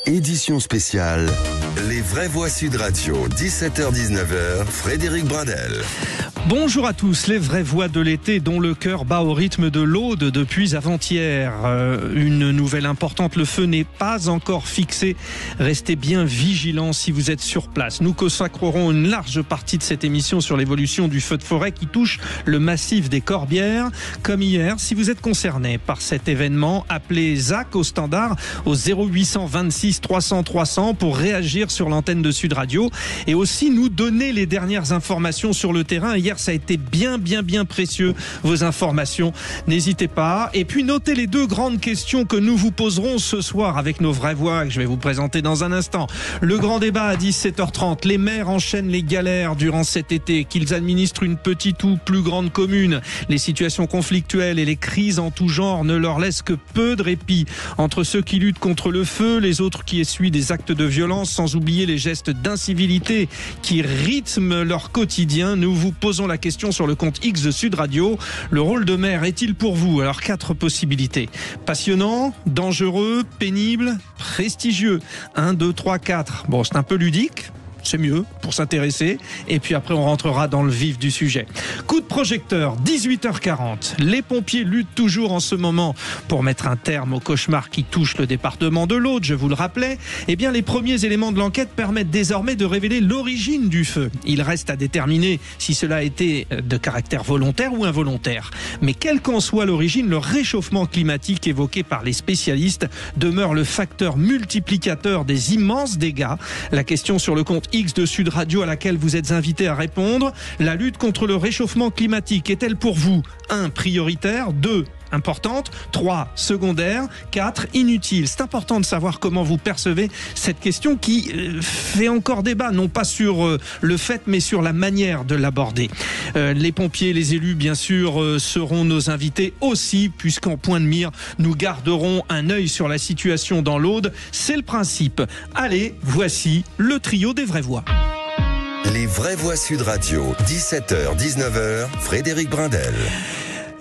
Édition spéciale, les vraies voix Sud Radio, 17h-19h, Frédéric Brindel. Bonjour à tous, les vraies voix de l'été dont le cœur bat au rythme de l'Aude depuis avant-hier. Une nouvelle importante, le feu n'est pas encore fixé. Restez bien vigilants si vous êtes sur place. Nous consacrerons une large partie de cette émission sur l'évolution du feu de forêt qui touche le massif des Corbières. Comme hier, si vous êtes concerné par cet événement, appelez Zach au standard au 0826 300 300 pour réagir sur l'antenne de Sud Radio et aussi nous donner les dernières informations sur le terrain. Hier, ça a été bien précieux, vos informations. N'hésitez pas. Et puis, notez les deux grandes questions que nous vous poserons ce soir avec nos vraies voix que je vais vous présenter dans un instant. Le grand débat à 17h30. Les maires enchaînent les galères durant cet été, qu'ils administrent une petite ou plus grande commune. Les situations conflictuelles et les crises en tout genre ne leur laissent que peu de répit. Entre ceux qui luttent contre le feu, les autres qui essuient des actes de violence, sans oublier les gestes d'incivilité qui rythment leur quotidien, nous vous posons la question sur le compte X de Sud Radio. Le rôle de maire est-il pour vous? Alors, 4 possibilités. Passionnant, dangereux, pénible, prestigieux. 1, 2, 3, 4. Bon, c'est un peu ludique. C'est mieux pour s'intéresser. Et puis après, on rentrera dans le vif du sujet. Coup de projecteur, 18h40. Les pompiers luttent toujours en ce moment pour mettre un terme au cauchemar qui touche le département de l'Aude, je vous le rappelais. Eh bien, les premiers éléments de l'enquête permettent désormais de révéler l'origine du feu. Il reste à déterminer si cela a été de caractère volontaire ou involontaire. Mais quelle qu'en soit l'origine, le réchauffement climatique évoqué par les spécialistes demeure le facteur multiplicateur des immenses dégâts. La question sur le compte X de Sud Radio à laquelle vous êtes invité à répondre. La lutte contre le réchauffement climatique est-elle pour vous 1. prioritaire, 2. importante, 3. secondaire, 4. inutile? C'est important de savoir comment vous percevez cette question qui fait encore débat, non pas sur le fait, mais sur la manière de l'aborder. Les pompiers, les élus, bien sûr, seront nos invités aussi, puisqu'en point de mire, nous garderons un œil sur la situation dans l'Aude. C'est le principe. Allez, voici le trio des vraies voix. Les vraies voix Sud Radio, 17h-19h, Frédéric Brindel.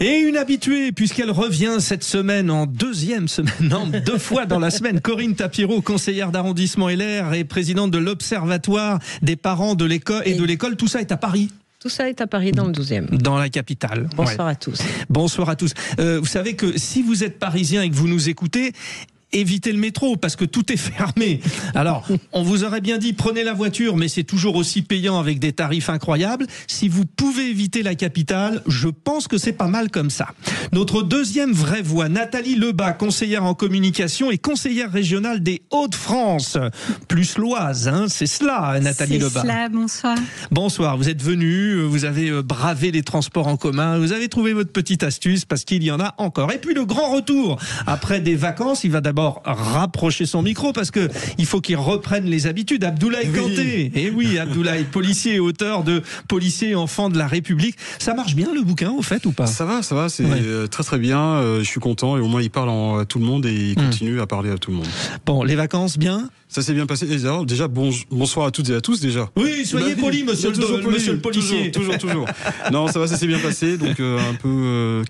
Et une habituée, puisqu'elle revient cette semaine en deuxième semaine, non, 2 fois dans la semaine, Corinne Tapiro, conseillère d'arrondissement LR et présidente de l'Observatoire des parents de l'école et de l'école. Tout ça est à Paris. Tout ça est à Paris, dans le 12e. Dans la capitale. Bonsoir à tous. Bonsoir à tous. Vous savez que si vous êtes parisien et que vous nous écoutez, évitez le métro parce que tout est fermé. Alors, on vous aurait bien dit prenez la voiture, mais c'est toujours aussi payant avec des tarifs incroyables. Si vous pouvez éviter la capitale, je pense que c'est pas mal comme ça. Notre deuxième vraie voix, Nathalie Lebas, conseillère en communication et conseillère régionale des Hauts-de-France, plus l'Oise, hein, c'est cela, Nathalie Lebas. C'est cela, bonsoir. Bonsoir, vous êtes venue, vous avez bravé les transports en commun, vous avez trouvé votre petite astuce parce qu'il y en a encore. Et puis le grand retour, après des vacances, il va d'abord rapprocher son micro parce que il faut qu'il reprenne les habitudes. Abdoulaye Kanté, et oui, Abdoulaye, policier et auteur de Policier enfant de la République. Ça marche bien le bouquin au fait ou pas? Ça va, c'est très bien. Je suis content et au moins il parle à tout le monde et il continue à parler à tout le monde. Bon, les vacances bien? Ça s'est bien passé. Déjà, bonsoir à toutes et à tous déjà. Oui, soyez poli, monsieur le policier. Toujours. Non, ça va, ça s'est bien passé. Donc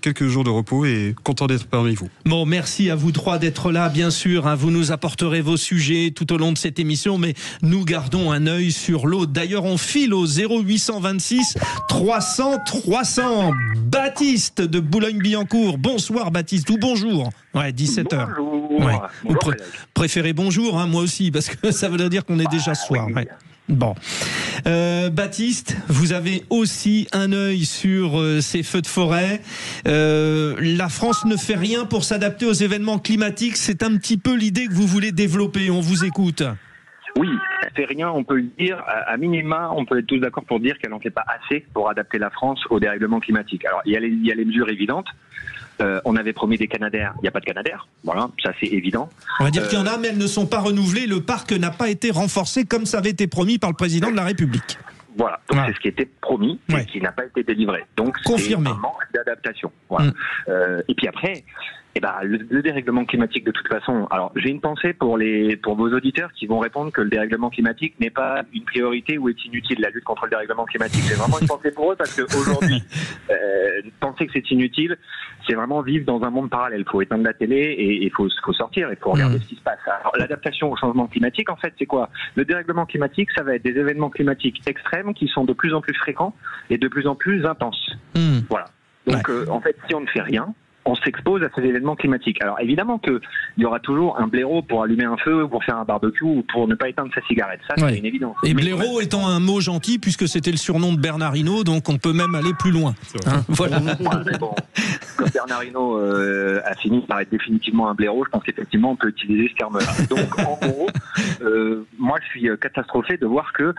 quelques jours de repos et content d'être parmi vous. Bon, merci à vous 3 d'être là, bien sûr. Hein, vous nous apporterez vos sujets tout au long de cette émission, mais nous gardons un œil sur l'autre. D'ailleurs, on file au 0826 300 300. Baptiste de Boulogne-Billancourt. Bonsoir Baptiste, ou bonjour. Ouais, 17h. Bonjour. Ouais. Bonjour, Vous préférez bonjour, hein, moi aussi, parce que ça veut dire qu'on est déjà soir. Oui. Ouais. Bon. Baptiste, vous avez aussi un œil sur ces feux de forêt. La France ne fait rien pour s'adapter aux événements climatiques. C'est un petit peu l'idée que vous voulez développer. On vous écoute. Oui, elle fait rien, on peut le dire. À minima, on peut être tous d'accord pour dire qu'elle n'en fait pas assez pour adapter la France au dérèglement climatique. Alors, il y a les mesures évidentes. On avait promis des canadaires, il n'y a pas de canadaires. Voilà, ça c'est évident. On va dire qu'il y en a, mais elles ne sont pas renouvelées. Le parc n'a pas été renforcé comme ça avait été promis par le président de la République. Voilà, donc c'est ce qui était promis et qui n'a pas été délivré. Donc confirmé. C'est un manque d'adaptation. Voilà. Et puis après, le dérèglement climatique, de toute façon. Alors, j'ai une pensée pour vos auditeurs qui vont répondre que le dérèglement climatique n'est pas une priorité ou est inutile, la lutte contre le dérèglement climatique. J'ai vraiment une pensée pour eux parce qu'aujourd'hui, penser que c'est inutile, c'est vraiment vivre dans un monde parallèle. Il faut éteindre la télé et il faut sortir, il faut regarder ce qui se passe. Alors, l'adaptation au changement climatique, en fait, c'est quoi? Le dérèglement climatique, ça va être des événements climatiques extrêmes qui sont de plus en plus fréquents et de plus en plus intenses. Voilà. Donc, en fait, si on ne fait rien, on s'expose à ces événements climatiques. Alors évidemment qu'il y aura toujours un blaireau pour allumer un feu, pour faire un barbecue ou pour ne pas éteindre sa cigarette. Ça, c'est une évidence. Et blaireau étant un mot gentil, puisque c'était le surnom de Bernard Hinault, donc on peut même aller plus loin. Voilà. Bon, comme Bernard Hinault a fini par être définitivement un blaireau, je pense qu'effectivement on peut utiliser ce terme-là. Donc en gros, moi je suis catastrophé de voir que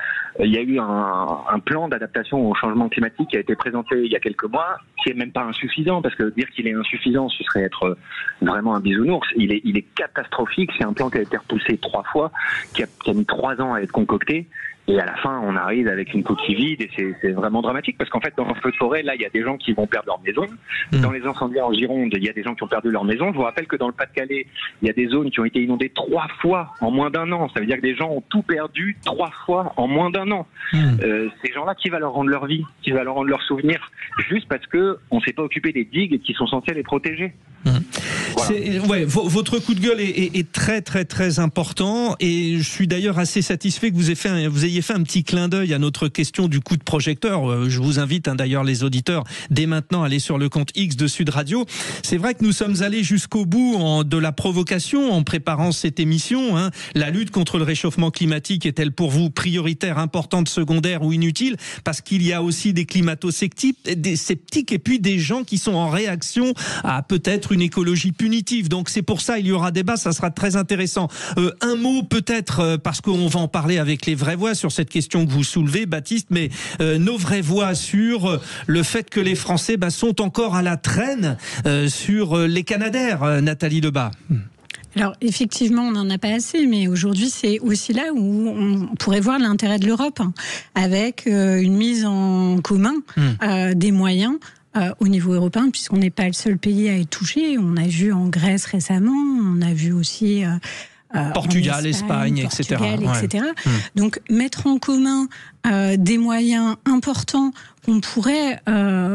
il y a eu un plan d'adaptation au changement climatique qui a été présenté il y a quelques mois, qui est même pas insuffisant, parce que dire qu'il est insuffisant, ce serait être vraiment un bisounours. Il est catastrophique. C'est un plan qui a été repoussé 3 fois, qui a mis 3 ans à être concocté. Et à la fin, on arrive avec une coquille vide et c'est vraiment dramatique parce qu'en fait, dans un feu de forêt, là, il y a des gens qui vont perdre leur maison. Dans les incendies en Gironde, il y a des gens qui ont perdu leur maison. Je vous rappelle que dans le Pas-de-Calais, il y a des zones qui ont été inondées 3 fois en moins d'1 an. Ça veut dire que des gens ont tout perdu 3 fois en moins d'1 an. Ces gens-là, qui va leur rendre leur vie, qui va leur rendre leurs souvenirs, juste parce que on s'est pas occupé des digues qui sont censées les protéger. Voilà. Votre coup de gueule est très très très important et je suis d'ailleurs assez satisfait que vous ayez fait un petit clin d'œil à notre question du coup de projecteur. Je vous invite d'ailleurs les auditeurs dès maintenant à aller sur le compte X de Sud Radio. C'est vrai que nous sommes allés jusqu'au bout de la provocation en préparant cette émission. La lutte contre le réchauffement climatique est-elle pour vous prioritaire, importante, secondaire ou inutile? Parce qu'il y a aussi des climato-sceptiques, des sceptiques et puis des gens qui sont en réaction à peut-être une écologie punitive. Donc c'est pour ça il y aura débat, ça sera très intéressant. Un mot peut-être, parce qu'on va en parler avec les vraies voix sur cette question que vous soulevez, Baptiste, mais nos vraies voix sur le fait que les Français sont encore à la traîne sur les Canadair, Nathalie Lebas. Alors effectivement, on n'en a pas assez, mais aujourd'hui c'est aussi là où on pourrait voir l'intérêt de l'Europe, avec une mise en commun des moyens au niveau européen, puisqu'on n'est pas le seul pays à être touché. On a vu en Grèce récemment, on a vu aussi Portugal, Espagne, etc. Donc mettre en commun des moyens importants qu'on pourrait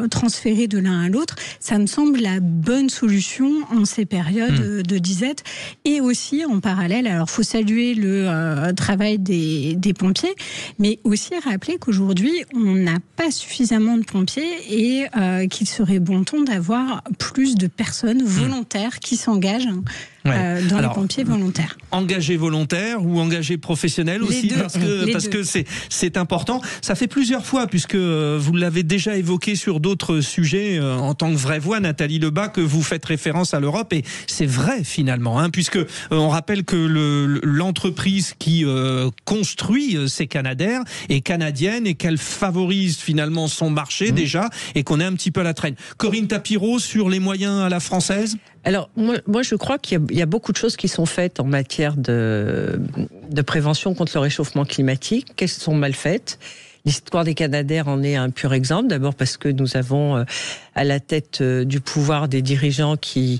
transférer de l'un à l'autre, ça me semble la bonne solution en ces périodes de disette. Et aussi en parallèle, alors faut saluer le travail des pompiers, mais aussi rappeler qu'aujourd'hui on n'a pas suffisamment de pompiers et qu'il serait bon ton d'avoir plus de personnes volontaires qui s'engagent dans les pompiers volontaires. Engagés volontaires ou engagés professionnels aussi, parce que c'est important. Ça fait plusieurs fois, puisque vous l'avez déjà évoqué sur d'autres sujets en tant que vraie voix, Nathalie Lebas, que vous faites référence à l'Europe, et c'est vrai finalement, puisque on rappelle que l'entreprise qui construit ces Canadair est canadienne et qu'elle favorise finalement son marché déjà, et qu'on est un petit peu à la traîne. Corinne Tapireau, sur les moyens à la française? Alors, moi, je crois qu'il y a beaucoup de choses qui sont faites en matière de prévention contre le réchauffement climatique, qu'elles sont mal faites. L'histoire des Canadair en est un pur exemple. D'abord parce que nous avons à la tête du pouvoir des dirigeants qui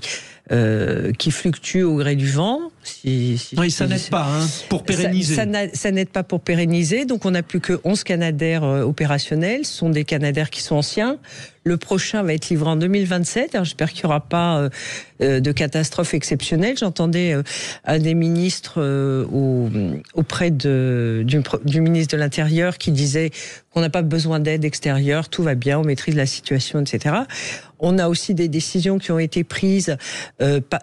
fluctuent au gré du vent. Ça n'aide pas pour pérenniser. Ça n'aide pas pour pérenniser. Donc on n'a plus que 11 Canadair opérationnels. Ce sont des Canadair qui sont anciens. Le prochain va être livré en 2027. Alors j'espère qu'il n'y aura pas de catastrophe exceptionnelle. J'entendais un des ministres auprès du ministre de l'Intérieur qui disait qu'on n'a pas besoin d'aide extérieure, tout va bien, on maîtrise la situation, etc. On a aussi des décisions qui ont été prises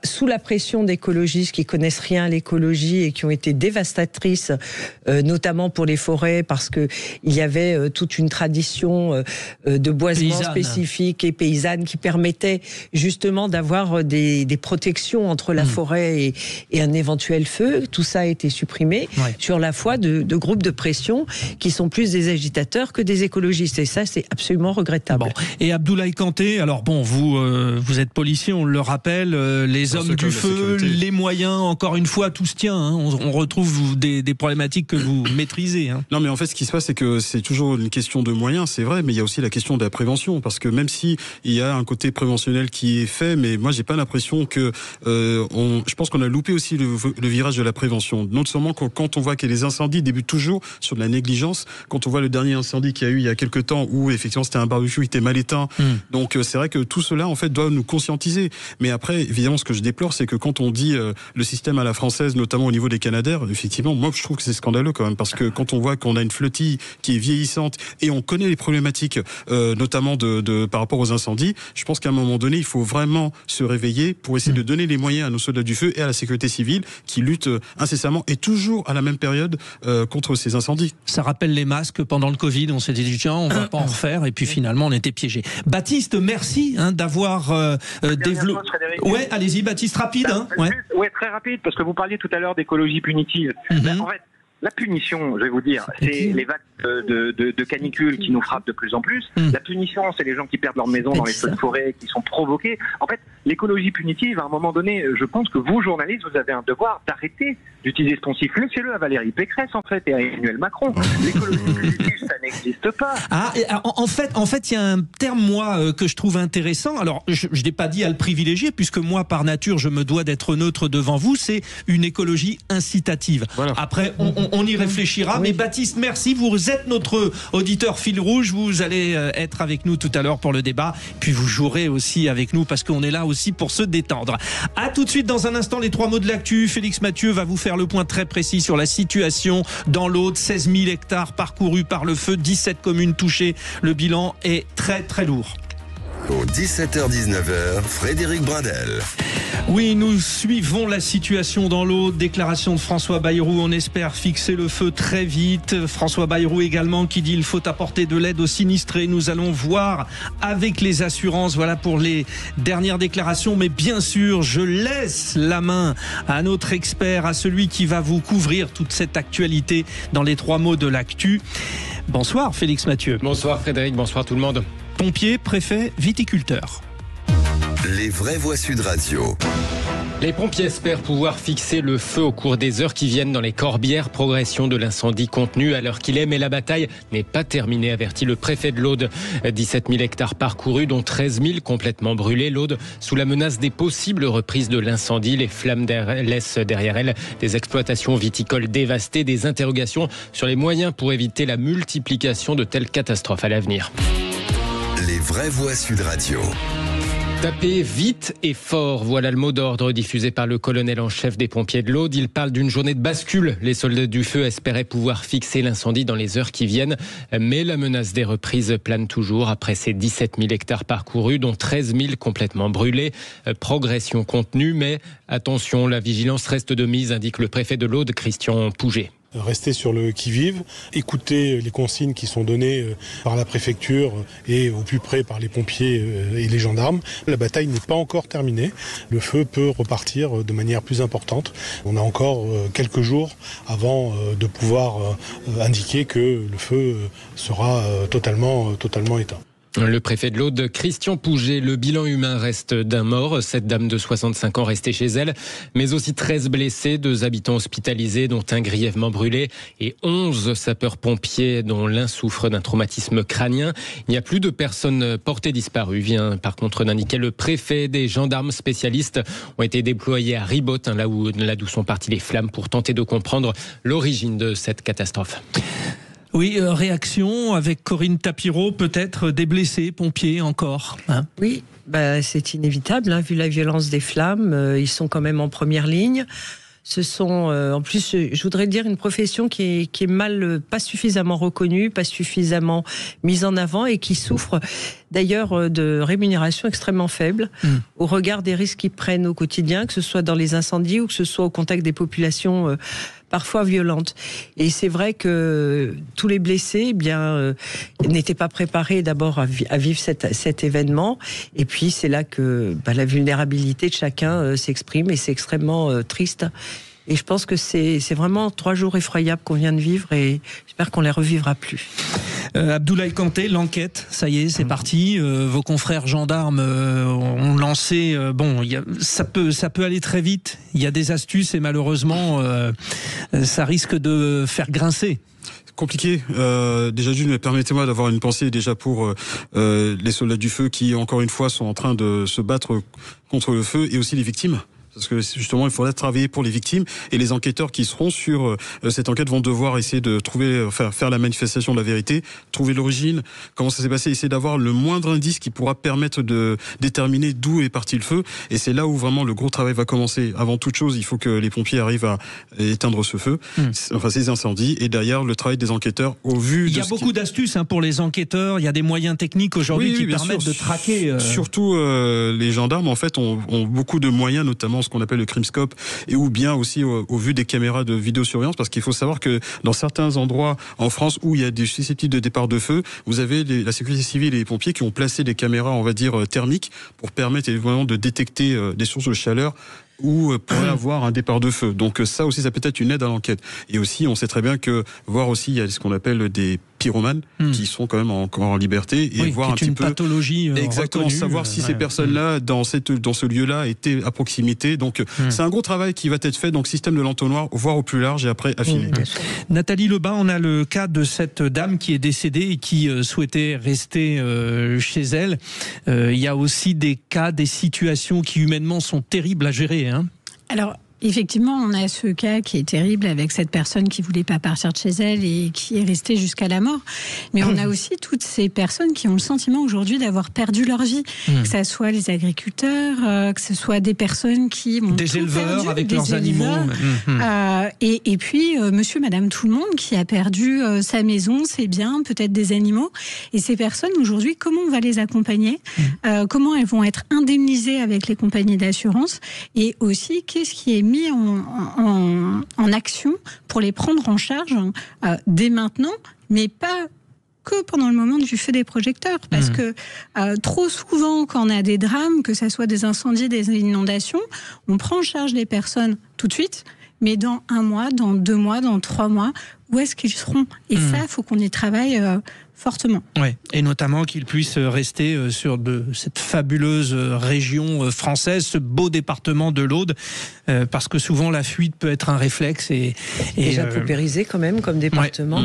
sous la pression d'écologistes qui connaissent rien à l'écologie et qui ont été dévastatrices, notamment pour les forêts, parce que il y avait toute une tradition de boisement spécifique et paysanne qui permettait justement d'avoir des protections entre la forêt et un éventuel feu. Tout ça a été supprimé sur la foi de groupes de pression qui sont plus des agitateurs que des écologistes. Et ça, c'est absolument regrettable. Et Abdoulaye Kanté, alors bon, vous êtes policier, on le rappelle, les hommes du feu, les moyens, encore une fois, tout se tient. Hein. On retrouve des problématiques que vous maîtrisez. Hein. Non, mais en fait, ce qui se passe, c'est que c'est toujours une question de moyens, c'est vrai, mais il y a aussi la question de la prévention, parce que même si il y a un côté préventionnel qui est fait, mais moi, j'ai pas l'impression que je pense qu'on a loupé aussi le virage de la prévention. Non seulement quand on voit que les incendies débutent toujours sur de la négligence, quand on voit le dernier incendie qu'il y a eu il y a quelques temps où effectivement c'était un barbecue, il était mal éteint. Donc c'est vrai que tout cela en fait doit nous conscientiser. Mais après, évidemment, ce que je déplore, c'est que quand on dit le système à la française, notamment au niveau des Canadair, effectivement, moi je trouve que c'est scandaleux quand même, parce que quand on voit qu'on a une flottille qui est vieillissante et on connaît les problématiques, notamment par rapport aux incendies, je pense qu'à un moment donné, il faut vraiment se réveiller pour essayer de donner les moyens à nos soldats du feu et à la sécurité civile qui luttent incessamment et toujours à la même période contre ces incendies. Ça rappelle les masques pendant le Covid, on s'était dit tiens, on va pas en refaire, et puis finalement on était piégés. Baptiste, merci d'avoir développé. Ouais, allez-y Baptiste, rapide. Ouais, très rapide, parce que vous parliez tout à l'heure d'écologie punitive. En fait, la punition, je vais vous dire, c'est les vagues de canicule qui nous frappent de plus en plus. La punition, c'est les gens qui perdent leur maison dans les feux de forêt, qui sont provoqués. En fait, l'écologie punitive, à un moment donné, je pense que vous, journalistes, vous avez un devoir d'arrêter d'utiliser ce poncif. Laissez-le à Valérie Pécresse, en fait, et à Emmanuel Macron. L'écologie punitive, ça n'existe pas. En fait, il y a un terme, moi, que je trouve intéressant. Alors, je n'ai pas dit à le privilégier, puisque moi, par nature, je me dois d'être neutre devant vous. C'est une écologie incitative. Voilà. Après, on y réfléchira. Oui. Mais Baptiste, merci. Vous êtes notre auditeur fil rouge. Vous allez être avec nous tout à l'heure pour le débat. Puis vous jouerez aussi avec nous, parce qu'on est là aussi pour se détendre. À tout de suite, dans un instant, les 3 mots de l'actu. Félix Mathieu va vous faire le point très précis sur la situation dans l'Aude. 16 000 hectares parcourus par le feu, 17 communes touchées. Le bilan est très très lourd. Au 17h-19h, Frédéric Brindel. Oui, nous suivons la situation dans l'Aude. Déclaration de François Bayrou. On espère fixer le feu très vite. François Bayrou également qui dit qu'il faut apporter de l'aide aux sinistrés. Nous allons voir avec les assurances. Voilà pour les dernières déclarations. Mais bien sûr, je laisse la main à notre expert, à celui qui va vous couvrir toute cette actualité dans les 3 mots de l'actu. Bonsoir Félix Mathieu. Bonsoir Frédéric, bonsoir tout le monde. Pompiers, préfets, viticulteurs. Les vraies voix Sud Radio. Les pompiers espèrent pouvoir fixer le feu au cours des heures qui viennent dans les Corbières. Progression de l'incendie contenu à l'heure qu'il est, mais la bataille n'est pas terminée, avertit le préfet de l'Aude. 17 000 hectares parcourus, dont 13 000 complètement brûlés. L'Aude sous la menace des possibles reprises de l'incendie. Les flammes laissent derrière elles des exploitations viticoles dévastées, des interrogations sur les moyens pour éviter la multiplication de telles catastrophes à l'avenir. Les vraies voix Sud Radio. Taper vite et fort, voilà le mot d'ordre diffusé par le colonel en chef des pompiers de l'Aude. Il parle d'une journée de bascule. Les soldats du feu espéraient pouvoir fixer l'incendie dans les heures qui viennent. Mais la menace des reprises plane toujours après ces 17 000 hectares parcourus, dont 13 000 complètement brûlés. Progression contenue, mais attention, la vigilance reste de mise, indique le préfet de l'Aude, Christian Pouget. Rester sur le qui-vive, écouter les consignes qui sont données par la préfecture et au plus près par les pompiers et les gendarmes. La bataille n'est pas encore terminée. Le feu peut repartir de manière plus importante. On a encore quelques jours avant de pouvoir indiquer que le feu sera totalement éteint. Le préfet de l'Aude, Christian Pouget, le bilan humain reste d'un mort, cette dame de 65 ans restée chez elle, mais aussi 13 blessés, 2 habitants hospitalisés dont un grièvement brûlé et 11 sapeurs-pompiers dont l'un souffre d'un traumatisme crânien. Il n'y a plus de personnes portées disparues, vient par contre d'indiquer le préfet. Des gendarmes spécialistes ont été déployés à Ribot, là d'où sont parties les flammes, pour tenter de comprendre l'origine de cette catastrophe. Oui, réaction avec Corinne Tapireau, peut-être des blessés, pompiers encore. Oui, c'est inévitable, vu la violence des flammes. Ils sont quand même en première ligne. Ce sont, en plus, je voudrais dire, une profession qui est pas suffisamment reconnue, pas suffisamment mise en avant et qui souffre d'ailleurs de rémunération extrêmement faible au regard des risques qu'ils prennent au quotidien, que ce soit dans les incendies ou que ce soit au contact des populations parfois violentes. Et c'est vrai que tous les blessés, n'étaient pas préparés d'abord à vivre cet événement. Et puis c'est là que la vulnérabilité de chacun s'exprime et c'est extrêmement triste. Et je pense que c'est vraiment 3 jours effroyables qu'on vient de vivre et j'espère qu'on les revivra plus. Abdoulaye Kanté, l'enquête, ça y est, c'est parti. Vos confrères gendarmes ont lancé. Ça peut aller très vite. Il y a des astuces et malheureusement, ça risque de faire grincer. Compliqué. Déjà d'une, permettez-moi d'avoir une pensée déjà pour les soldats du feu qui, encore une fois, sont en train de se battre contre le feu et aussi les victimes. Parce que justement, il faudra travailler pour les victimes et les enquêteurs qui seront sur cette enquête vont devoir essayer de trouver, faire la manifestation de la vérité, trouver l'origine, comment ça s'est passé, essayer d'avoir le moindre indice qui pourra permettre de déterminer d'où est parti le feu. Et c'est là où vraiment le gros travail va commencer. Avant toute chose, il faut que les pompiers arrivent à éteindre ce feu, ces incendies, et derrière le travail des enquêteurs au vu. Il y a beaucoup d'astuces pour les enquêteurs. Il y a des moyens techniques aujourd'hui qui permettent de traquer. Surtout les gendarmes en fait ont beaucoup de moyens, notamment ce qu'on appelle le CrimScope, et ou bien aussi au vu des caméras de vidéosurveillance, parce qu'il faut savoir que dans certains endroits en France où il y a des susceptibles de départ de feu, vous avez la sécurité civile et les pompiers qui ont placé des caméras, on va dire, thermiques pour permettre évidemment de détecter des sources de chaleur ou pourrait avoir un départ de feu. Donc ça aussi, ça peut être une aide à l'enquête. Et aussi, on sait très bien que voir aussi, il y a ce qu'on appelle des pyromanes qui sont quand même encore en liberté et voir un petit peu pathologie exactement reconnue, savoir si ces personnes-là dans ce lieu-là étaient à proximité. Donc c'est un gros travail qui va être fait. Donc système de l'entonnoir, voir au plus large et après affiner. Nathalie Lebas, on a le cas de cette dame qui est décédée et qui souhaitait rester chez elle. Il y a aussi des cas, des situations qui humainement sont terribles à gérer. Alors, effectivement, on a ce cas qui est terrible avec cette personne qui voulait pas partir de chez elle et qui est restée jusqu'à la mort. Mais on a aussi toutes ces personnes qui ont le sentiment aujourd'hui d'avoir perdu leur vie. Que ce soit les agriculteurs, que ce soit des personnes qui ont des éleveurs perdu, avec des leurs animaux. Et puis, monsieur, madame, tout le monde qui a perdu sa maison, ses biens, peut-être des animaux. Et ces personnes, aujourd'hui, comment on va les accompagner comment elles vont être indemnisées avec les compagnies d'assurance? Et aussi, qu'est-ce qui est mis en action pour les prendre en charge dès maintenant, mais pas que pendant le moment du feu des projecteurs. Parce que trop souvent, quand on a des drames, que ce soit des incendies, des inondations, on prend en charge les personnes tout de suite, mais dans 1 mois, dans 2 mois, dans 3 mois, où est-ce qu'ils seront? Et ça, il faut qu'on y travaille fortement. Ouais, et notamment qu'ils puissent rester sur cette fabuleuse région française, ce beau département de l'Aude, parce que souvent la fuite peut être un réflexe. Et déjà paupérisé quand même comme département.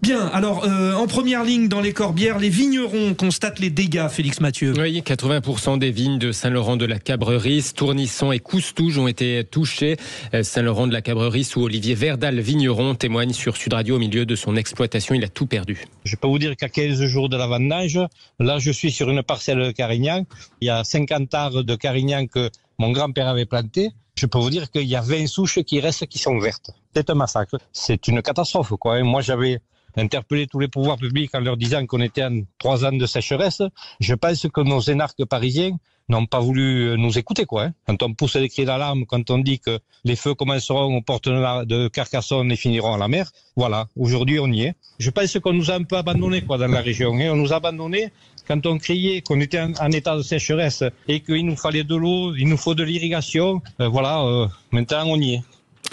Bien, alors en première ligne dans les Corbières, les vignerons constatent les dégâts, Félix Mathieu. Oui, 80% des vignes de Saint-Laurent-de-la-Cabrerie, Tournisson et Coustouge ont été touchées. Saint-Laurent-de-la-Cabrerie, où Olivier Verdal, vigneron, témoigne sur Sud Radio au milieu de son exploitation. Il a tout perdu. Je peux vous dire qu'à 15 jours de la vendange, là je suis sur une parcelle de Carignan. Il y a 50 arts de Carignan que mon grand-père avait planté. Je peux vous dire qu'il y a 20 souches qui restent qui sont vertes. C'est un massacre. C'est une catastrophe, quoi. Moi, j'avais interpellé tous les pouvoirs publics en leur disant qu'on était en 3 ans de sécheresse. Je pense que nos énarques parisiens n'ont pas voulu nous écouter, quoi. Quand on pousse des cris d'alarme, quand on dit que les feux commenceront aux portes de Carcassonne et finiront à la mer, voilà, aujourd'hui on y est. Je pense qu'on nous a un peu abandonnés, quoi, dans la région. Et on nous a abandonnés quand on criait qu'on était en état de sécheresse et qu'il nous fallait de l'eau, il nous faut de l'irrigation. Maintenant on y est.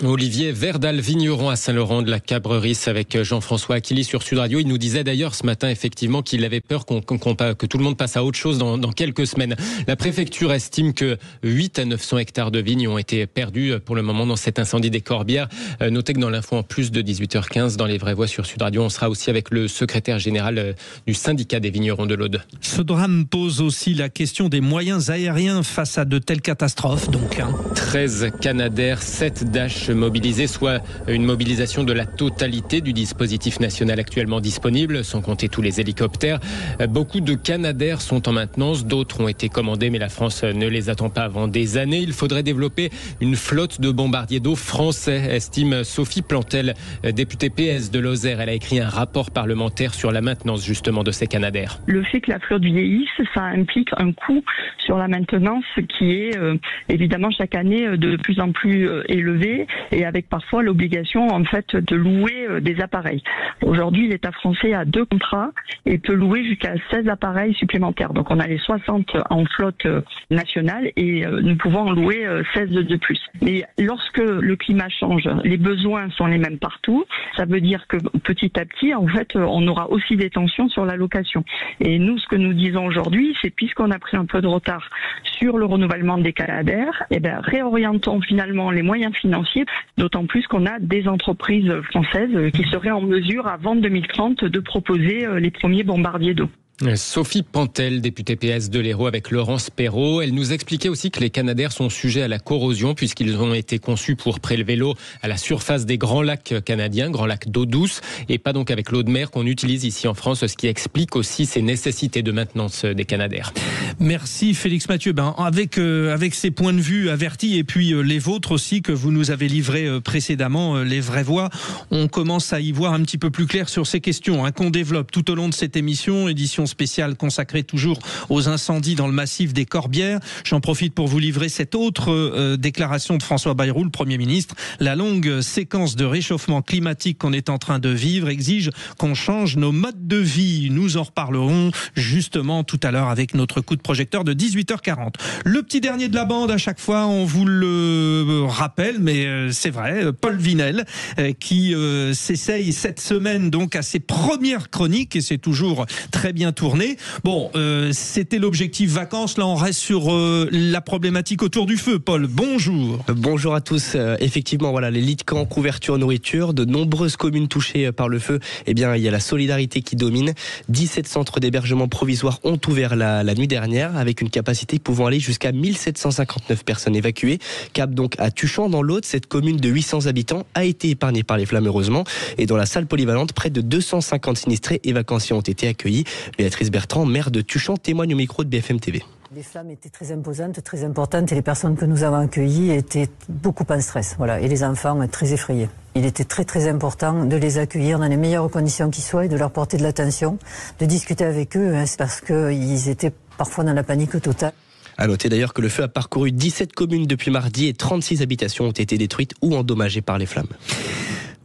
Olivier Verdal, vigneron à Saint-Laurent-de-la-Cabrerie, avec Jean-François Aquili sur Sud Radio. Il nous disait d'ailleurs ce matin effectivement qu'il avait peur que tout le monde passe à autre chose dans quelques semaines. La préfecture estime que 8 à 900 hectares de vignes ont été perdus pour le moment dans cet incendie des Corbières. Notez que dans l'info en plus de 18h15 dans les vraies voix sur Sud Radio, on sera aussi avec le secrétaire général du syndicat des vignerons de l'Aude. Ce drame pose aussi la question des moyens aériens face à de telles catastrophes. 13 Canadair, 7 Dash mobilisés, soit une mobilisation de la totalité du dispositif national actuellement disponible, sans compter tous les hélicoptères. Beaucoup de Canadair sont en maintenance, d'autres ont été commandés, mais la France ne les attend pas avant des années. Il faudrait développer une flotte de bombardiers d'eau français, estime Sophie Plantel, députée PS de Lozère. Elle a écrit un rapport parlementaire sur la maintenance justement de ces Canadair. Le fait que la flotte vieillisse, ça implique un coût sur la maintenance qui est évidemment chaque année de plus en plus élevé. et avec parfois l'obligation en fait de louer des appareils. Aujourd'hui, l'État français a 2 contrats et peut louer jusqu'à 16 appareils supplémentaires. Donc on a les 60 en flotte nationale et nous pouvons en louer 16 de plus. Mais lorsque le climat change, les besoins sont les mêmes partout. Ça veut dire que petit à petit, en fait, on aura aussi des tensions sur la location. Et nous, ce que nous disons aujourd'hui, c'est puisqu'on a pris un peu de retard sur le renouvellement des canadaires, réorientons finalement les moyens financiers, d'autant plus qu'on a des entreprises françaises qui seraient en mesure, avant 2030, de proposer les premiers bombardiers d'eau. Sophie Pantel, députée PS de l'Hérault avec Laurence Perrault. Elle nous expliquait aussi que les canadaires sont sujets à la corrosion puisqu'ils ont été conçus pour prélever l'eau à la surface des grands lacs canadiens, grands lacs d'eau douce, et pas donc avec l'eau de mer qu'on utilise ici en France, ce qui explique aussi ces nécessités de maintenance des canadaires. Merci Félix Mathieu. Avec ces points de vue avertis et puis les vôtres aussi que vous nous avez livrés précédemment, les vraies voix, on commence à y voir un petit peu plus clair sur ces questions qu'on développe tout au long de cette édition spéciale consacrée toujours aux incendies dans le massif des Corbières. J'en profite pour vous livrer cette autre déclaration de François Bayrou, le Premier ministre. La longue séquence de réchauffement climatique qu'on est en train de vivre exige qu'on change nos modes de vie. Nous en reparlerons justement tout à l'heure avec notre coup de projecteur de 18h40. Le petit dernier de la bande, à chaque fois, on vous le rappelle, mais c'est vrai, Paul Vinel, qui s'essaye cette semaine donc à ses premières chroniques, et c'est toujours très bien tourné. Bon, c'était l'objectif vacances. Là, on reste sur la problématique autour du feu. Paul, bonjour. Bonjour à tous. Effectivement, voilà, les lits de camp, couverture, nourriture, de nombreuses communes touchées par le feu. Eh bien, il y a la solidarité qui domine. 17 centres d'hébergement provisoires ont ouvert la nuit dernière, avec une capacité pouvant aller jusqu'à 1759 personnes évacuées. Cap donc à Tuchan, dans l'Aude, cette commune de 800 habitants a été épargnée par les flammes, heureusement. Et dans la salle polyvalente, près de 250 sinistrés évacués ont été accueillis. Béatrice Bertrand, maire de Tuchan, témoigne au micro de BFM TV. Les flammes étaient très imposantes, très importantes, et les personnes que nous avons accueillies étaient beaucoup en stress. Voilà, et les enfants très effrayés. Il était très très important de les accueillir dans les meilleures conditions qui soient et de leur porter de l'attention, de discuter avec eux, parce qu'ils étaient parfois dans la panique totale. À noter d'ailleurs que le feu a parcouru 17 communes depuis mardi et 36 habitations ont été détruites ou endommagées par les flammes.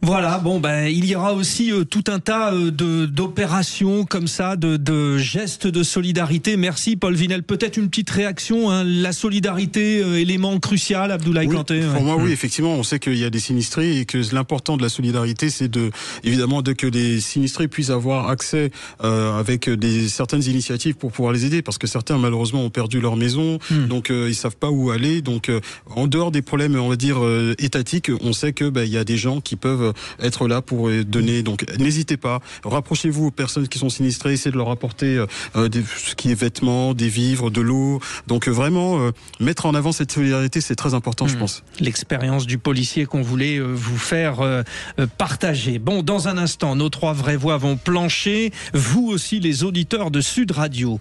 Voilà, il y aura aussi tout un tas d'opérations comme ça, de gestes de solidarité. Merci Paul Vinel. Peut-être une petite réaction, la solidarité, élément crucial, Abdoulaye Kanté. Pour moi, oui, effectivement, on sait qu'il y a des sinistrés et que l'important de la solidarité, c'est évidemment que les sinistrés puissent avoir accès avec certaines initiatives pour pouvoir les aider, parce que certains malheureusement ont perdu leur maison, donc ils savent pas où aller. Donc en dehors des problèmes, on va dire étatiques, on sait que il y a des gens qui peuvent être là pour donner. Donc n'hésitez pas, rapprochez-vous aux personnes qui sont sinistrées, essayez de leur apporter ce qui est vêtements, des vivres, de l'eau. Donc vraiment mettre en avant cette solidarité, c'est très important, je pense. L'expérience du policier qu'on voulait vous faire partager. Bon, dans un instant, nos 3 vraies voix vont plancher, vous aussi les auditeurs de Sud Radio.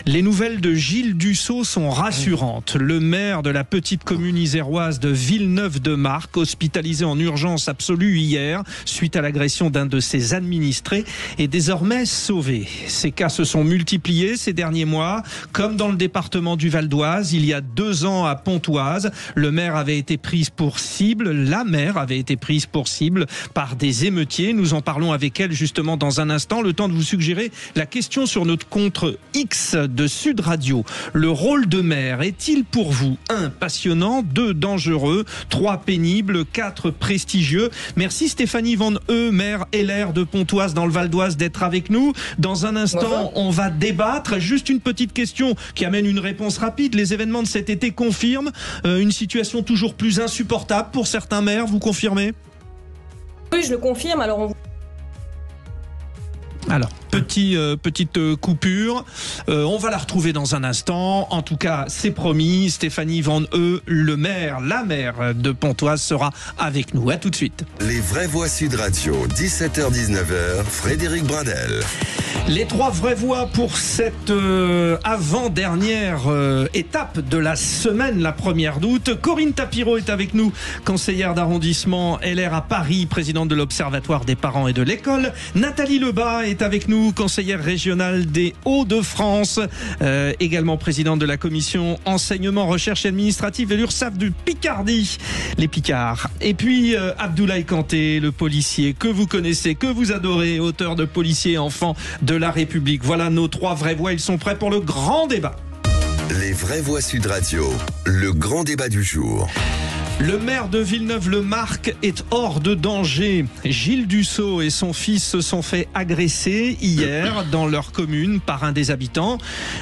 Les nouvelles de Gilles Dussault sont rassurantes. Le maire de la petite commune iséroise de Villeneuve-de-Marcq, hospitalisé en urgence absolue hier, suite à l'agression d'un de ses administrés, est désormais sauvé. Ces cas se sont multipliés ces derniers mois, comme dans le département du Val d'Oise, il y a 2 ans à Pontoise. La mère avait été prise pour cible par des émeutiers. Nous en parlons avec elle justement dans un instant. Le temps de vous suggérer la question sur notre compte X de Sud Radio. Le rôle de maire est-il pour vous 1. passionnant, 2. dangereux, 3. pénible, 4. prestigieux? Merci Stéphanie Van Eu, maire LR de Pontoise dans le Val d'Oise, d'être avec nous. Dans un instant, on va débattre. Juste une petite question qui amène une réponse rapide. Les événements de cet été confirment une situation toujours plus insupportable pour certains maires. Vous confirmez? Oui, je le confirme. Alors, petite coupure. On va la retrouver dans un instant. En tout cas, c'est promis. Stéphanie Van Eu, la maire de Pontoise, sera avec nous. À tout de suite. Les vraies voix Sud Radio, 17h-19h, Frédéric Brandel. Les 3 vraies voix pour cette avant-dernière étape de la semaine, la 1er d'août. Corinne Tapiro est avec nous, conseillère d'arrondissement LR à Paris, présidente de l'Observatoire des parents et de l'école. Nathalie Lebas est avec nous, conseillère régionale des Hauts-de-France, également présidente de la commission enseignement, recherche administrative et l'URSSAF du Picardie, les Picards. Et puis Abdoulaye Kanté, le policier que vous connaissez, que vous adorez, auteur de Policiers enfants de la République. Voilà nos 3 vraies voix, ils sont prêts pour le grand débat. Les vraies voix Sud Radio, le grand débat du jour. Le maire de Villeneuve-le-Marc est hors de danger. Gilles Dussault et son fils se sont fait agresser hier dans leur commune par un des habitants.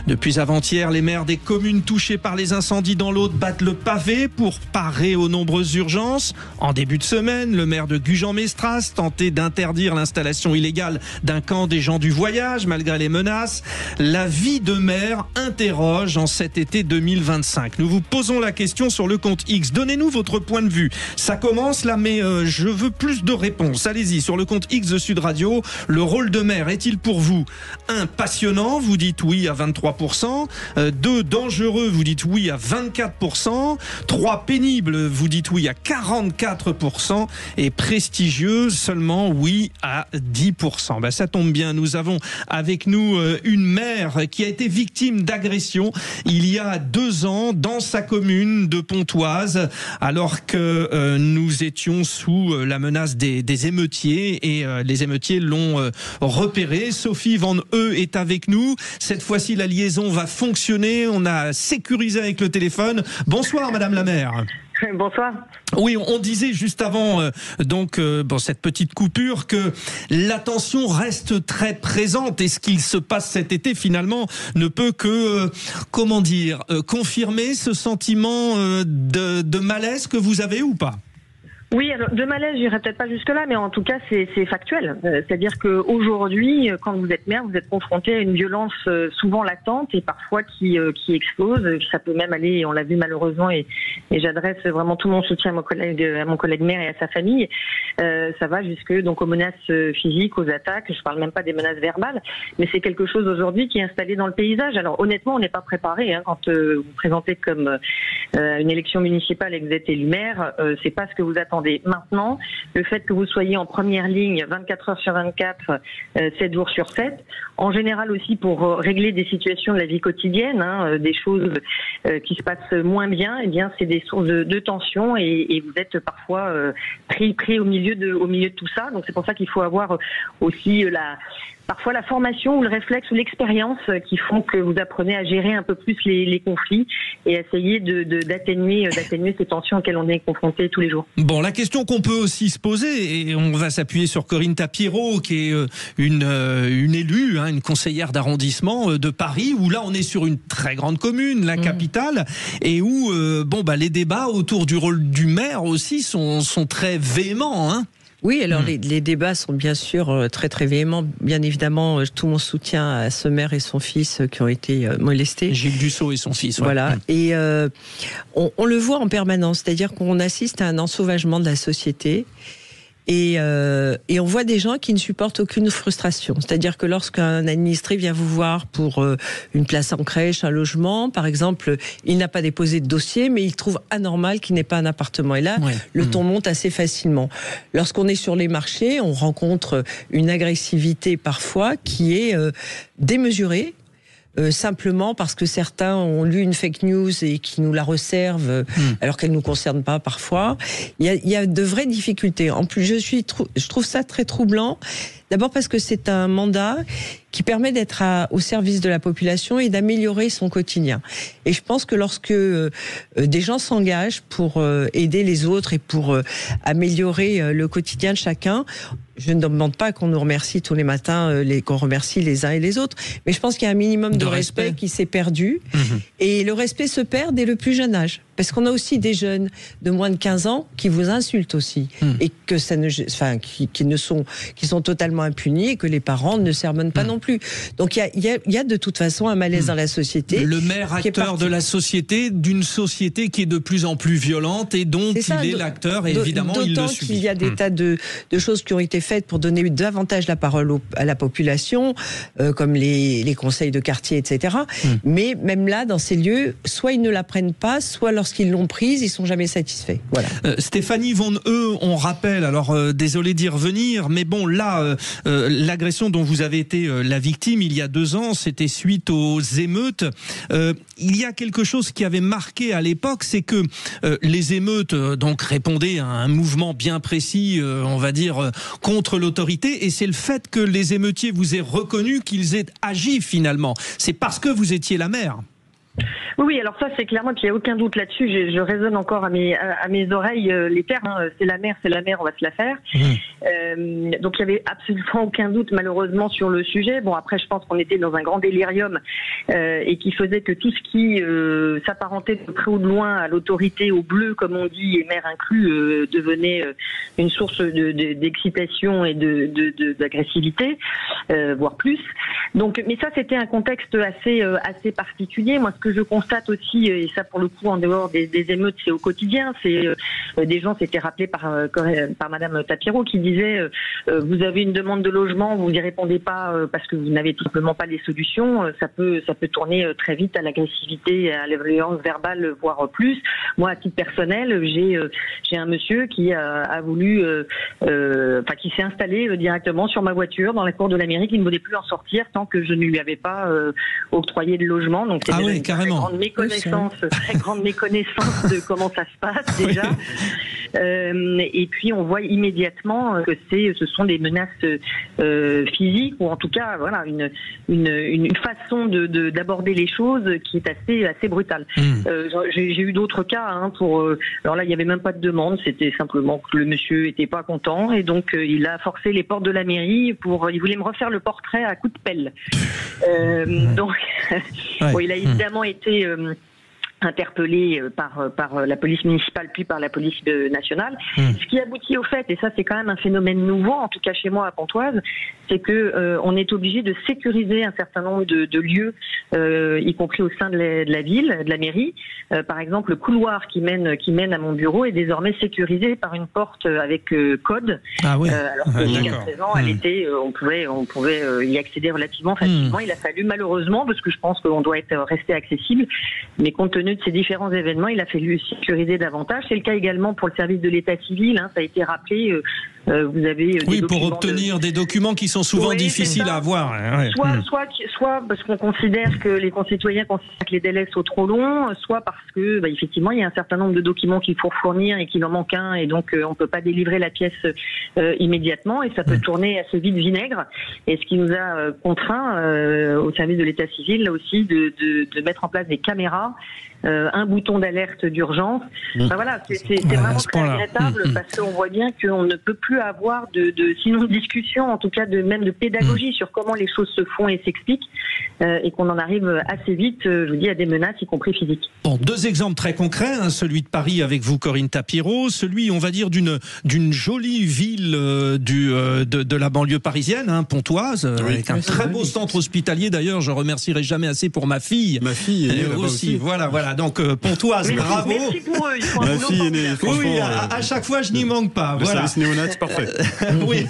Depuis avant-hier, les maires des communes touchées par les incendies dans l'Aude battent le pavé pour parer aux nombreuses urgences. En début de semaine, le maire de Gujan-Mestras tentait d'interdire l'installation illégale d'un camp des gens du voyage malgré les menaces. La vie de maire interroge en cet été 2025. Nous vous posons la question sur le compte X. Donnez-nous votre point de vue. Ça commence là, mais je veux plus de réponses. Allez-y, sur le compte X de Sud Radio, le rôle de maire est-il pour vous 1. Passionnant, vous dites oui à 23%. 2. Dangereux, vous dites oui à 24%. 3. Pénible, vous dites oui à 44%. Et prestigieux, seulement oui à 10%. Ben, ça tombe bien, nous avons avec nous une mère qui a été victime d'agression il y a 2 ans dans sa commune de Pontoise, alors que nous étions sous la menace des émeutiers et les émeutiers l'ont repéré. Sophie Van Eu est avec nous. Cette fois-ci, la liaison va fonctionner. On a sécurisé avec le téléphone. Bonsoir, Madame la maire. Bonsoir. Oui, on disait juste avant cette petite coupure que la tension reste très présente et ce qu'il se passe cet été finalement ne peut que confirmer ce sentiment de malaise que vous avez ou pas? Oui, alors de malaise, j'irai peut-être pas jusque-là, mais en tout cas, c'est factuel. C'est-à-dire qu'aujourd'hui, quand vous êtes maire, vous êtes confronté à une violence souvent latente et parfois qui explose. Ça peut même aller, on l'a vu malheureusement, et j'adresse vraiment tout mon soutien à mon collègue maire et à sa famille. Ça va jusque donc aux menaces physiques, aux attaques. Je parle même pas des menaces verbales, mais c'est quelque chose aujourd'hui qui est installé dans le paysage. Alors honnêtement, on n'est pas préparé quand vous présentez comme une élection municipale et que vous êtes élu maire. C'est pas ce que vous attendez. Maintenant, le fait que vous soyez en première ligne 24 heures sur 24, 7 jours sur 7, en général aussi pour régler des situations de la vie quotidienne, des choses qui se passent moins bien, eh bien c'est des sources de tension et vous êtes parfois pris au milieu de tout ça. Donc c'est pour ça qu'il faut avoir aussi parfois la formation ou le réflexe ou l'expérience qui font que vous apprenez à gérer un peu plus les conflits et essayer d'atténuer ces tensions auxquelles on est confronté tous les jours. Bon, la question qu'on peut aussi se poser, et on va s'appuyer sur Corinne Tapiro, qui est une élue, une conseillère d'arrondissement de Paris, où là on est sur une très grande commune, la capitale, et où les débats autour du rôle du maire aussi sont très véhéments. Oui, alors les débats sont bien sûr très très véhéments. Bien évidemment, tout mon soutien à ce maire et son fils qui ont été molestés. Gilles Dussault et son fils. Ouais. Voilà. Et on le voit en permanence, c'est-à-dire qu'on assiste à un ensauvagement de la société. Et on voit des gens qui ne supportent aucune frustration. C'est-à-dire que lorsqu'un administré vient vous voir pour une place en crèche, un logement, par exemple, il n'a pas déposé de dossier, mais il trouve anormal qu'il n'ait pas un appartement. Et là, le ton monte assez facilement. Lorsqu'on est sur les marchés, on rencontre une agressivité parfois qui est démesurée. Simplement parce que certains ont lu une fake news et qui nous la resservent alors qu'elle ne nous concerne pas parfois. Il y a de vraies difficultés. En plus, je trouve ça très troublant. D'abord parce que c'est un mandat qui permet d'être au service de la population et d'améliorer son quotidien. Et je pense que lorsque des gens s'engagent pour aider les autres et pour améliorer le quotidien de chacun, je ne demande pas qu'on nous remercie tous les matins, qu'on remercie les uns et les autres, mais je pense qu'il y a un minimum de respect qui s'est perdu. Et le respect se perd dès le plus jeune âge. Parce qu'on a aussi des jeunes de moins de 15 ans qui vous insultent aussi. Et que qui sont totalement impunis et que les parents ne sermonnent pas non plus. plus. Donc il y a de toute façon un malaise dans la société. Le maire acteur de la société, d'une société qui est de plus en plus violente et dont il est l'acteur et évidemment il le subit. D'autant qu'il y a des tas de choses qui ont été faites pour donner davantage la parole à la population, comme les conseils de quartier, etc. Mais même là, dans ces lieux, soit ils ne la prennent pas, soit lorsqu'ils l'ont prise, ils sont jamais satisfaits. Voilà. Stéphanie Von on rappelle, alors désolé d'y revenir, mais bon là, l'agression dont vous avez été la victime il y a 2 ans, c'était suite aux émeutes. Il y a quelque chose qui avait marqué à l'époque, c'est que les émeutes donc répondaient à un mouvement bien précis, on va dire, contre l'autorité, et c'est le fait que les émeutiers vous aient reconnu qu'ils aient agi finalement. C'est parce que vous étiez la maire. Oui, alors ça c'est clairement qu'il n'y a aucun doute là-dessus. Je résonne encore à mes oreilles les termes. C'est la mer, on va se la faire. Donc il n'y avait absolument aucun doute malheureusement sur le sujet. Bon, après je pense qu'on était dans un grand délirium et qui faisait que tout ce qui s'apparentait de près ou de loin à l'autorité, au bleu comme on dit, et mer inclus, devenait une source d'excitation et d'agressivité, voire plus. Donc, mais ça c'était un contexte assez particulier. Moi, ce que je constate aussi, et ça pour le coup en dehors des émeutes, c'est au quotidien, c'est des gens s'étaient rappelés par Madame Tapiro qui disait vous avez une demande de logement, vous n'y répondez pas parce que vous n'avez tout simplement pas les solutions, ça peut tourner très vite à l'agressivité, à la violence verbale, voire plus. Moi, à titre personnel, j'ai un monsieur qui a voulu, qui s'est installé directement sur ma voiture dans la cour de la mairie, qui ne voulait plus en sortir tant que je ne lui avais pas octroyé de logement. Donc c'est une très grande méconnaissance de comment ça se passe déjà. Et puis on voit immédiatement que ce sont des menaces physiques, ou en tout cas voilà une façon d'aborder les choses qui est assez brutale. J'ai eu d'autres cas alors là il n'y avait même pas de demande, c'était simplement que le monsieur était pas content et donc il a forcé les portes de la mairie il voulait me refaire le portrait à coups de pelle. Donc bon, il a évidemment été interpellé par la police municipale puis par la police nationale. Ce qui aboutit au fait, et ça c'est quand même un phénomène nouveau, en tout cas chez moi à Pontoise, c'est que on est obligé de sécuriser un certain nombre de lieux, y compris au sein de la ville, de la mairie. Par exemple, le couloir qui mène à mon bureau est désormais sécurisé par une porte avec code. Alors que jusqu'à présent, on pouvait y accéder relativement facilement. Il a fallu malheureusement, parce que je pense qu'on doit rester accessible, mais compte tenu de ces différents événements, il a fallu sécuriser davantage. C'est le cas également pour le service de l'état civil, ça a été rappelé. Vous avez pour obtenir des documents qui sont souvent difficiles à avoir. Soit parce qu'on considère que les concitoyens considèrent que les délais sont trop longs, soit parce que effectivement il y a un certain nombre de documents qu'il faut fournir et qu'il en manque un, et donc on peut pas délivrer la pièce immédiatement, et ça peut tourner assez vite vinaigre. Et ce qui nous a contraint au service de l'état civil là aussi de mettre en place des caméras, un bouton d'alerte d'urgence. Voilà, c'est vraiment très regrettable parce qu'on voit bien qu'on ne peut plus avoir sinon de discussion, en tout cas même de pédagogie sur comment les choses se font et s'expliquent, et qu'on en arrive assez vite, je vous dis, à des menaces, y compris physiques. Bon, 2 exemples très concrets, celui de Paris avec vous, Corinne Tapiro, celui, on va dire, d'une jolie ville de la banlieue parisienne, Pontoise, avec un très beau centre hospitalier. D'ailleurs, je remercierai jamais assez pour ma fille. Ma fille est née aussi. Voilà. Donc Pontoise, bravo. Merci pour eux. Ma fille est née. Oui, à chaque fois, je n'y manque pas. Le service néonat, c'est parfait. Oui.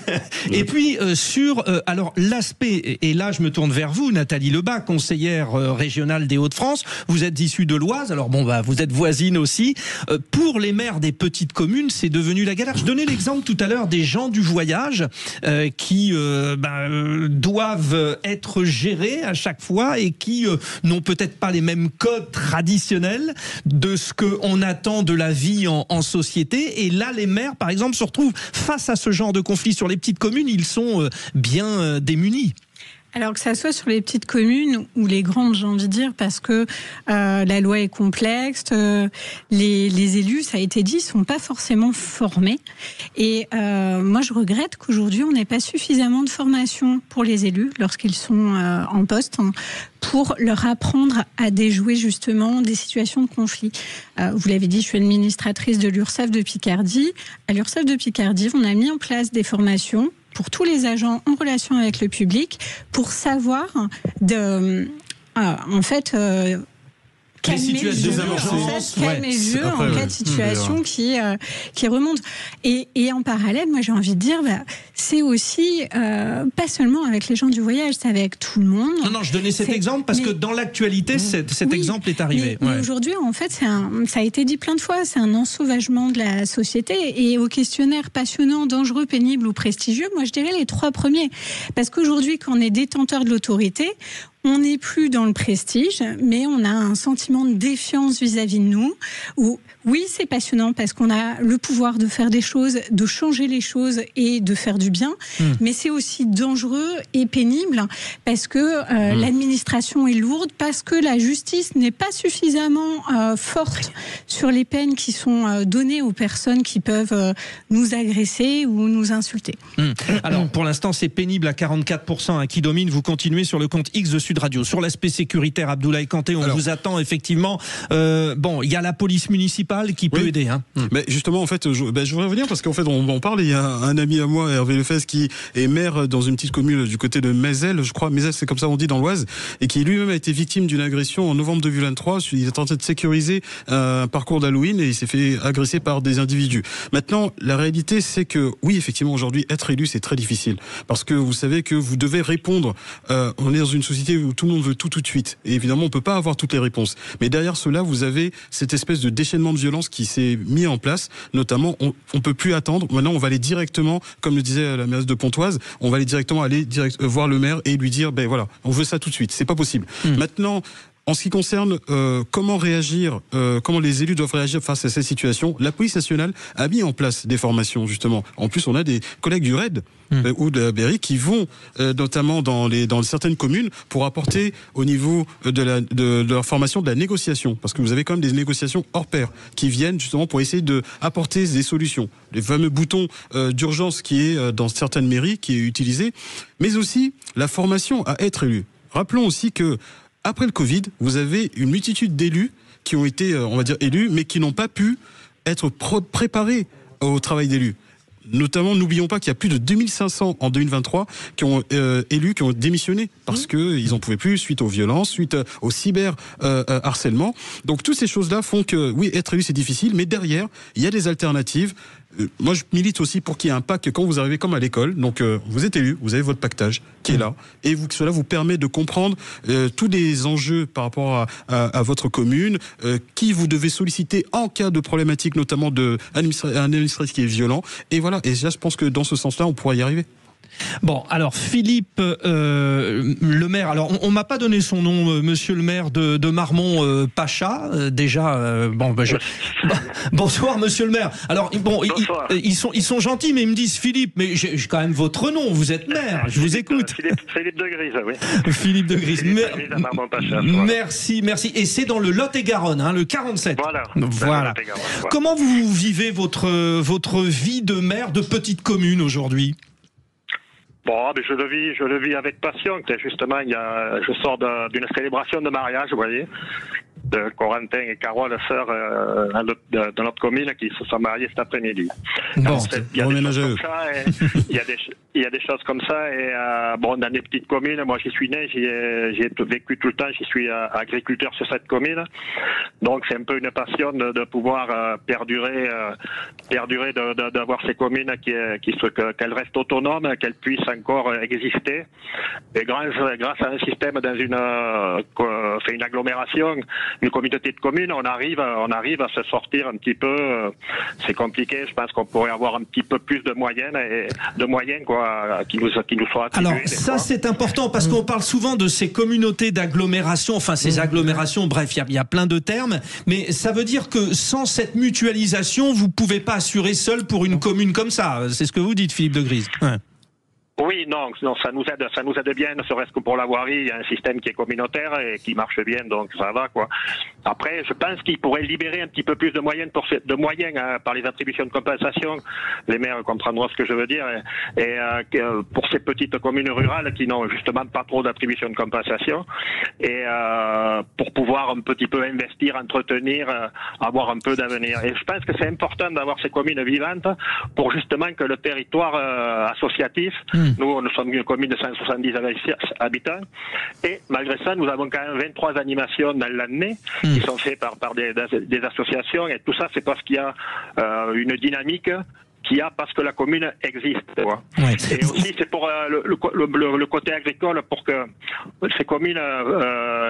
Et puis sur alors l'aspect, et là je me tourne vers vous, Nathalie Lebas, conseillère régionale des Hauts-de-France. Vous êtes issue de l'Oise, alors vous êtes voisine aussi. Pour les maires des petites communes, c'est devenu la galère. Je donnais l'exemple tout à l'heure des gens du voyage qui doivent être gérés à chaque fois et qui n'ont peut-être pas les mêmes codes traditionnels de ce qu'on attend de la vie en société. Et là, les maires, par exemple, se retrouvent face à ce genre de conflit. Sur les petites communes, ils sont bien démunis. Alors que ça soit sur les petites communes ou les grandes, j'ai envie de dire, parce que la loi est complexe, les élus, ça a été dit, sont pas forcément formés. Et moi, je regrette qu'aujourd'hui, on n'ait pas suffisamment de formation pour les élus lorsqu'ils sont en poste, pour leur apprendre à déjouer justement des situations de conflit. Vous l'avez dit, je suis administratrice de l'URSSAF de Picardie. À l'URSSAF de Picardie, on a mis en place des formations pour tous les agents en relation avec le public pour savoir calmer le jeu en cas de situation qui remonte. Et en parallèle, moi j'ai envie de dire, c'est aussi pas seulement avec les gens du voyage, c'est avec tout le monde. Non, je donnais cet exemple parce que dans l'actualité, cet exemple est arrivé. Mais aujourd'hui, en fait, ça a été dit plein de fois, c'est un ensauvagement de la société. Et au questionnaire passionnant, dangereux, pénible ou prestigieux, moi je dirais les 3 premiers. Parce qu'aujourd'hui, quand on est détenteur de l'autorité, on n'est plus dans le prestige, mais on a un sentiment de défiance vis-à-vis de nous, où oui, c'est passionnant parce qu'on a le pouvoir de faire des choses, de changer les choses et de faire du bien, mais c'est aussi dangereux et pénible parce que l'administration est lourde, parce que la justice n'est pas suffisamment forte sur les peines qui sont données aux personnes qui peuvent nous agresser ou nous insulter. Alors, pour l'instant, c'est pénible à 44% qui domine. Vous continuez sur le compte X de Sud Radio. Sur l'aspect sécuritaire, Abdoulaye Kanté, on vous attend effectivement. Il y a la police municipale qui peut aider. Mais justement, en fait, je voudrais revenir parce qu'en fait, on parle. Il y a un ami à moi, Hervé Lefebvre, qui est maire dans une petite commune du côté de Mézel, je crois. Mézel, c'est comme ça on dit dans l'Oise, et qui lui-même a été victime d'une agression en novembre 2023. Il est tenté de sécuriser un parcours d'Halloween et il s'est fait agresser par des individus. Maintenant, la réalité, c'est que oui, effectivement, aujourd'hui, être élu, c'est très difficile parce que vous savez que vous devez répondre. On est dans une société où tout le monde veut tout de suite. Et évidemment, on peut pas avoir toutes les réponses. Mais derrière cela, vous avez cette espèce de déchaînement de violence qui s'est mis en place. Notamment, on peut plus attendre. Maintenant, on va aller directement, comme le disait la mairesse de Pontoise, on va aller directement voir le maire et lui dire, voilà, on veut ça tout de suite. C'est pas possible. Maintenant, en ce qui concerne comment réagir, comment les élus doivent réagir face à cette situation, la police nationale a mis en place des formations justement. En plus, on a des collègues du RAID ou de la BRI qui vont notamment dans certaines communes pour apporter au niveau de leur formation de la négociation, parce que vous avez quand même des négociations hors pair qui viennent justement pour essayer de apporter des solutions. Les fameux boutons d'urgence qui est dans certaines mairies qui est utilisé, mais aussi la formation à être élu. Rappelons aussi que après le Covid, vous avez une multitude d'élus qui ont été, on va dire, élus, mais qui n'ont pas pu être préparés au travail d'élu. Notamment, n'oublions pas qu'il y a plus de 2500 en 2023 qui ont élus, qui ont démissionné parce que ils en pouvaient plus suite aux violences, suite au cyber harcèlement. Donc toutes ces choses-là font que oui, être élu c'est difficile, mais derrière il y a des alternatives. Moi, je milite aussi pour qu'il y ait un pacte quand vous arrivez comme à l'école. Donc, vous êtes élu, vous avez votre pactage qui est là, et cela vous permet de comprendre tous les enjeux par rapport à votre commune, qui vous devez solliciter en cas de problématique, notamment un administratif qui est violent. Et voilà. Et là, je pense que dans ce sens-là, on pourra y arriver. Bon, alors Philippe le maire, alors on m'a pas donné son nom, monsieur le maire de Marmont, Pacha, bonsoir monsieur le maire. Alors bon, ils sont gentils, mais ils me disent Philippe, mais j'ai quand même votre nom, vous êtes maire, je vous écoute. Philippe de Grise, oui. Philippe de Grise, merci. Et c'est dans le Lot-et-Garonne, le 47. Voilà. Comment vous vivez votre vie de maire de petite commune aujourd'hui ? Bon, je le vis avec passion. Justement, je sors d'une célébration de mariage, vous voyez, de Corentin et Carole, sœurs de notre commune, qui se sont mariés cet après-midi. Bon, il y a des choses comme ça, et dans des petites communes, moi j'y suis né, j'ai vécu tout le temps, j'y suis agriculteur sur cette commune, donc c'est un peu une passion de pouvoir perdurer, d'avoir ces communes qu'elles restent autonomes, qu'elles puissent encore exister, et grâce à un système dans une agglomération, une communauté de communes, on arrive à se sortir un petit peu. C'est compliqué. Je pense qu'on pourrait avoir un petit peu plus de moyens qui nous soient attribués. Alors ça c'est important parce qu'on parle souvent de ces communautés d'agglomération, ces agglomérations. Bref, il y a plein de termes, mais ça veut dire que sans cette mutualisation, vous pouvez pas assurer seul pour une commune comme ça. C'est ce que vous dites, Philippe de Grise. Ouais. Oui, non, ça nous aide bien, ne serait-ce que pour la voirie. Il y a un système qui est communautaire et qui marche bien, donc ça va, quoi. Après, je pense qu'il pourrait libérer un petit peu plus de moyens par les attributions de compensation. Les maires comprendront ce que je veux dire. Et pour ces petites communes rurales qui n'ont justement pas trop d'attributions de compensation, et pour pouvoir un petit peu investir, entretenir, avoir un peu d'avenir. Et je pense que c'est important d'avoir ces communes vivantes pour justement que le territoire associatif. Nous sommes une commune de 170 habitants et malgré ça, nous avons quand même 23 animations dans l'année qui sont faites par des associations et tout ça, c'est parce qu'il y a une dynamique parce que la commune existe. Ouais. Et aussi, c'est pour le côté agricole, pour que ces communes,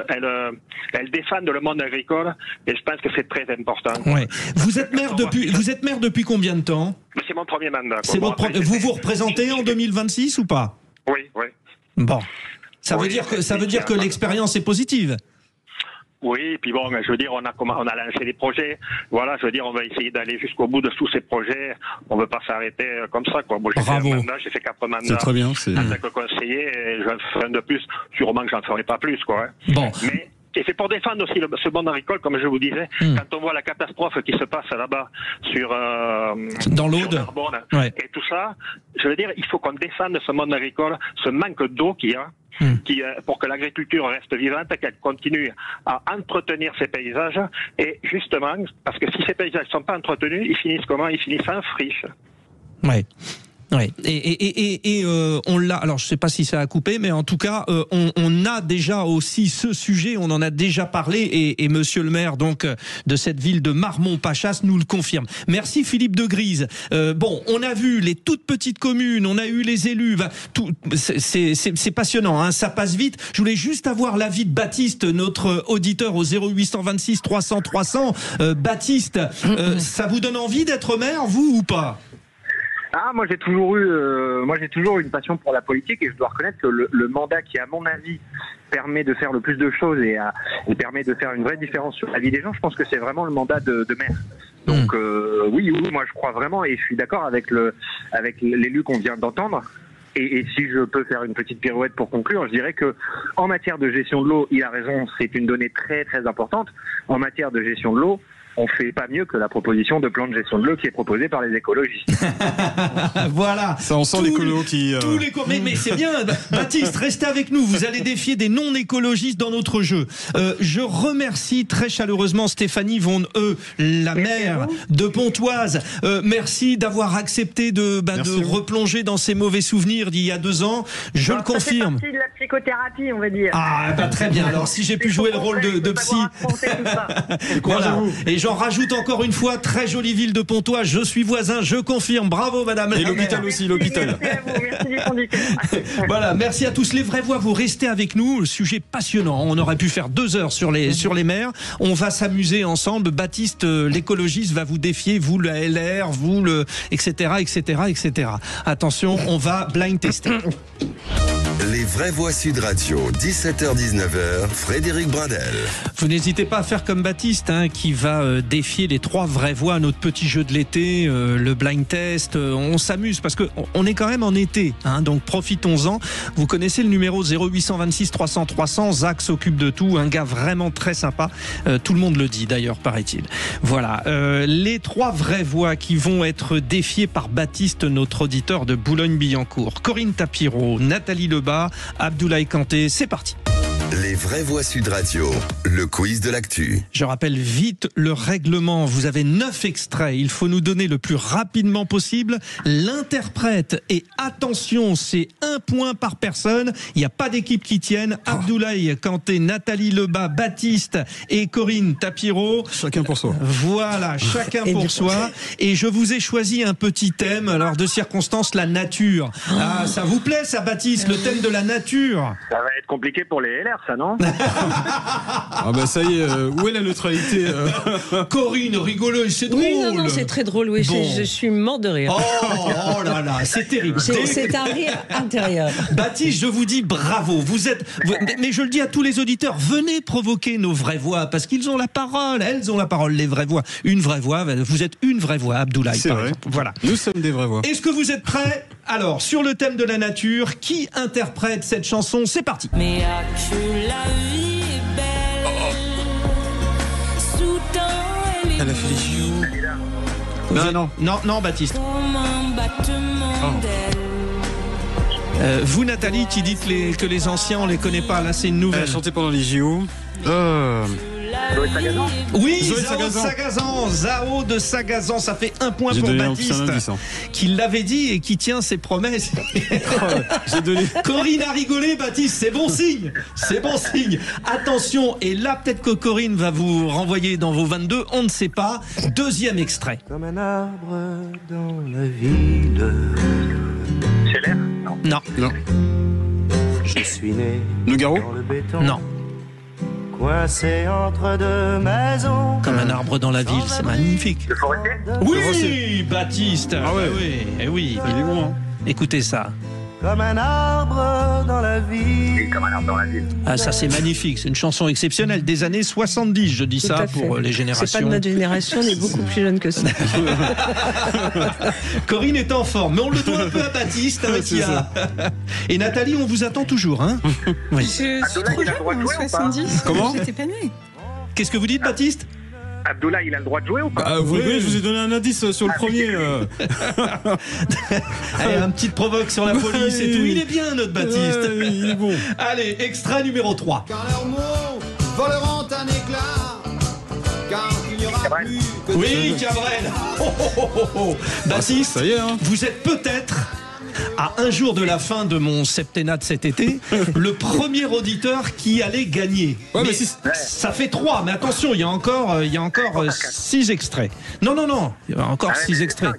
elles défendent le monde agricole, et je pense que c'est très important. Ouais. Vous êtes maire depuis combien de temps? C'est mon premier mandat. Vous représentez en 2026 ou pas? Oui. Bon. Ça veut dire que l'expérience est positive. Oui, et puis bon, je veux dire, on a lancé des projets. Voilà, je veux dire, on va essayer d'aller jusqu'au bout de tous ces projets. On ne veut pas s'arrêter comme ça, quoi. Moi, j'ai fait 4 mandats. C'est très bien. En tant que conseiller, et je ferai un de plus. Sûrement que j'en ferai pas plus, quoi. Bon. Et c'est pour défendre aussi ce monde agricole, comme je vous disais, quand on voit la catastrophe qui se passe là-bas dans l'Aude, et tout ça, je veux dire, il faut qu'on défende ce monde agricole, ce manque d'eau qu'il y a, pour que l'agriculture reste vivante, qu'elle continue à entretenir ces paysages, et justement, parce que si ces paysages ne sont pas entretenus, ils finissent comment? Ils finissent en friche. Ouais. Ouais. Et on l'a. Alors je sais pas si ça a coupé, mais en tout cas on a déjà aussi ce sujet. On en a déjà parlé et Monsieur le maire donc de cette ville de Marmont-Pachas nous le confirme. Merci Philippe de Grise. Bon, on a vu les toutes petites communes, on a eu les élus. C'est passionnant, hein, ça passe vite. Je voulais juste avoir l'avis de Baptiste, notre auditeur au 0826 300 300. Baptiste, ça vous donne envie d'être maire, vous ou pas? Moi j'ai toujours eu une passion pour la politique et je dois reconnaître que le mandat qui à mon avis permet de faire le plus de choses et permet de faire une vraie différence sur la vie des gens, je pense que c'est vraiment le mandat de maire. Donc oui, moi je crois vraiment et je suis d'accord avec l'élu qu'on vient d'entendre. Et si je peux faire une petite pirouette pour conclure, je dirais que en matière de gestion de l'eau, il a raison, c'est une donnée très très importante. En matière de gestion de l'eau, on fait pas mieux que la proposition de plan de gestion de l'eau qui est proposée par les écologistes. Voilà. Ça, on sent l'écolo qui... Mais c'est bien, Baptiste, restez avec nous. Vous allez défier des non-écologistes dans notre jeu. Je remercie très chaleureusement Stéphanie Von la maire de Pontoise. Merci d'avoir accepté de replonger dans ces mauvais souvenirs d'il y a 2 ans. Je le confirme. C'est partie de la psychothérapie, on va dire. Très bien. Alors, si j'ai pu jouer le rôle de psy... Voilà. Et j'en rajoute encore une fois, très jolie ville de Pontoise, je suis voisin, je confirme, bravo madame. Et l'hôpital aussi, l'hôpital. Merci à vous, merci du conducteur. Voilà, merci à tous. Les vraies voix, vous restez avec nous, le sujet passionnant, on aurait pu faire 2 heures sur les maires, on va s'amuser ensemble, Baptiste, l'écologiste, va vous défier, vous le LR, vous le... etc. Attention, on va blind tester. Les vraies voix Sud Radio, 17h-19h, Frédéric Bradel. Vous n'hésitez pas à faire comme Baptiste, qui va défier les 3 vraies voix à notre petit jeu de l'été, le blind test. On s'amuse parce que on est quand même en été, donc profitons-en. Vous connaissez le numéro 0826 300 300. Zach s'occupe de tout, un gars vraiment très sympa. Tout le monde le dit d'ailleurs, paraît-il. Voilà, les 3 vraies voix qui vont être défiées par Baptiste, notre auditeur de Boulogne-Billancourt. Corinne Tapiro, Nathalie Lebas, Abdoulaye Kanté, c'est parti. Les vraies voix Sud Radio, le quiz de l'actu. Je rappelle vite le règlement. Vous avez 9 extraits. Il faut nous donner le plus rapidement possible l'interprète. Et attention, c'est 1 point par personne. Il n'y a pas d'équipe qui tienne. Abdoulaye Kanté, Nathalie Lebas, Baptiste et Corinne Tapiro. Chacun pour soi. Voilà, chacun pour soi. Et je vous ai choisi un petit thème, alors de circonstance, la nature. Ça vous plaît ça, Baptiste, le thème de la nature? Ça va être compliqué pour les LR, ça, non? Ça y est, où est la neutralité Corinne, rigoleuse, c'est drôle. Oui, non, c'est très drôle, oui, bon. Je suis mort de rire. Oh là là, c'est terrible. C'est un rire intérieur. Baptiste, je vous dis bravo. Mais je le dis à tous les auditeurs, venez provoquer nos vraies voix, parce qu'ils ont la parole, elles ont la parole, les vraies voix. Une vraie voix, vous êtes une vraie voix, Abdoulaye, c'est par vrai. exemple. Voilà. Nous sommes des vraies voix. Est-ce que vous êtes prêts? Alors, sur le thème de la nature, qui interprète cette chanson? C'est parti. Mais que la vie est belle, sous temps elle est Elle a fait les JO. Non, Baptiste. comme un battement d'aile. Vous, Nathalie, qui dites que les anciens, on les connaît pas. Là, c'est une nouvelle. Elle a chanté pendant les JO. Oui, Zoé Zao de Sagazan, ça fait un point J'ai pour donné Baptiste, un indice, hein. qui l'avait dit et qui tient ses promesses. J'ai donné. Corinne a rigolé, Baptiste, c'est bon signe. C'est bon signe. Attention, et là peut-être que Corinne va vous renvoyer dans vos 22, on ne sait pas. Deuxième extrait. Comme un arbre dans la ville. C'est l'air? Non. Je suis né Nougaro? dans le béton. Non. Coincé entre deux maisons. Comme un arbre dans la ville, c'est magnifique. Le forestier? Oui, Baptiste. Ah ouais. Oui. Il est bon, hein. Écoutez ça. Comme un arbre dans la ville. Oui, comme un arbre dans la ville. Ah, ça c'est magnifique, c'est une chanson exceptionnelle des années 70, je dis Tout ça à fait. pour les générations. C'est pas de notre génération, on est beaucoup plus jeune que ça. Corinne est en forme, mais on le doit un peu à Baptiste, hein, qui a... Et Nathalie, on vous attend toujours, hein? Oui. Je suis Abdoulaye, trop il a le droit de jeune, jouer ou pas 70. Comment? J'étais pas née. Qu'est-ce que vous dites, Baptiste? Abdoulaye, il a le droit de jouer ou pas? Ah, vous rigolez, je vous ai donné un indice sur le premier. Allez, un petit provoque sur la police et tout. Il est bien, notre Baptiste. Ouais, il est bon. Allez, extrait numéro 3. Car leurs mots voleront un éclat, car il n'y aura plus que Oui, Cabrel. Baptiste, ça y est, hein. vous êtes peut-être, à un jour de la fin de mon septennat de cet été, le premier auditeur qui allait gagner. Ouais, mais mais si- ça fait 3, mais attention, il y a encore 6 extraits. Non, il y a encore 6 extraits.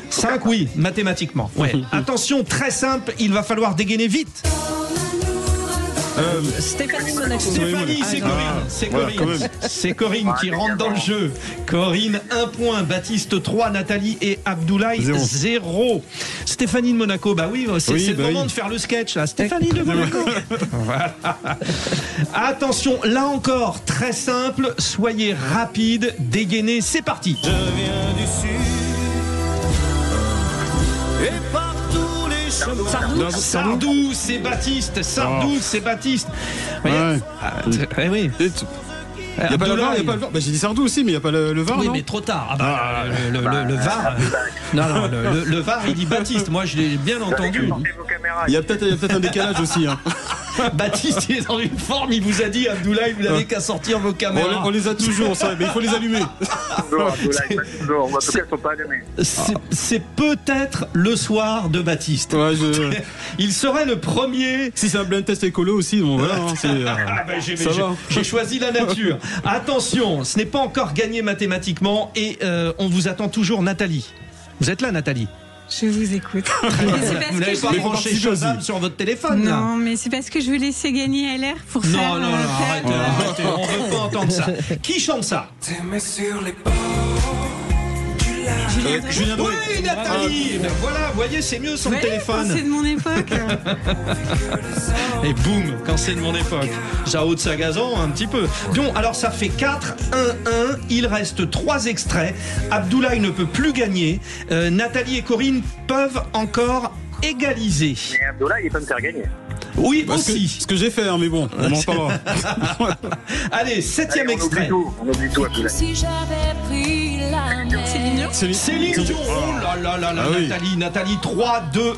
5, oui, mathématiquement. Ouais. Attention, très simple, il va falloir dégainer vite. Stéphanie Monaco. Stéphanie, c'est Corinne. C'est voilà, Corinne. quand même. C'est Corinne qui rentre dans le jeu. Corinne, 1 point. Baptiste, 3. Nathalie et Abdoulaye, 0. Stéphanie de Monaco, bah oui, c'est le moment de faire le sketch, là. Stéphanie de Monaco. Voilà. Attention, là encore, très simple. Soyez rapide, dégainez. C'est parti. Je viens du sud. Et par tous les chemins. Sardou, c'est Baptiste. Sardou, c'est Baptiste. Vous voyez Ouais. Oui. Il n'y a pas le VAR, il y a pas le VAR. Bah, j'ai dit Sardou aussi, mais il n'y a pas le VAR, Oui, non? mais trop tard. Ah bah, le VAR. Non, le VAR, il dit Baptiste. Moi, je l'ai bien entendu. Il y a peut-être un décalage aussi, hein. Baptiste, il est dans une forme. Il vous a dit, Abdoulaye, vous n'avez qu'à sortir vos caméras. On les a toujours, ça, mais il faut les allumer. Abdoulaye, pas toujours. En tout cas, elles ne sont pas allumées. C'est peut-être le soir de Baptiste. Ouais, Il serait le premier. Si c'est un blind test écolo aussi, bon voilà. Hein, j'ai choisi la nature. Attention, ce n'est pas encore gagné mathématiquement et on vous attend toujours, Nathalie. Vous êtes là, Nathalie? Je vous écoute. Vous n'avez pas branché Shazam sur votre téléphone, là? Non, mais c'est parce que je veux laisser gagner LR pour faire... Non, arrêtez, on ne veut pas entendre ça. Qui chante ça? Sur les bords. Julien Doré. Oui, Nathalie. Ben voilà, vous voyez, c'est mieux son téléphone. C'est de mon époque. Et boum, quand c'est de mon époque. Zao de Sagazan, un petit peu. Bon, alors ça fait 4, 1, 1. Il reste 3 extraits. Abdoulaye ne peut plus gagner. Nathalie et Corinne peuvent encore égaliser. Mais Abdoulaye, il peut me faire gagner. Oui, Parce aussi. Ce que j'ai fait, hein, mais bon, on en parlera. Allez, 7e extrait. On oublie tout, Abdoulaye. Si j'avais pris la mer. Céline Dion. Oh là là, Ah oui. Nathalie, 3, 2, 1.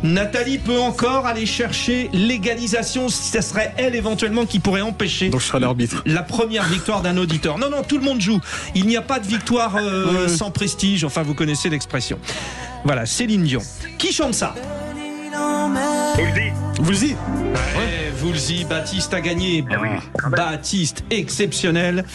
Nathalie peut encore aller chercher l'égalisation. Ce serait elle éventuellement qui pourrait empêcher Donc je serai l'arbitre. la première victoire d'un auditeur. Non, tout le monde joue. Il n'y a pas de victoire sans prestige. Enfin, vous connaissez l'expression. Voilà, Céline Dion. Qui chante ça? Woolsey. Ouais, Woolsey, Baptiste a gagné. Baptiste, exceptionnel.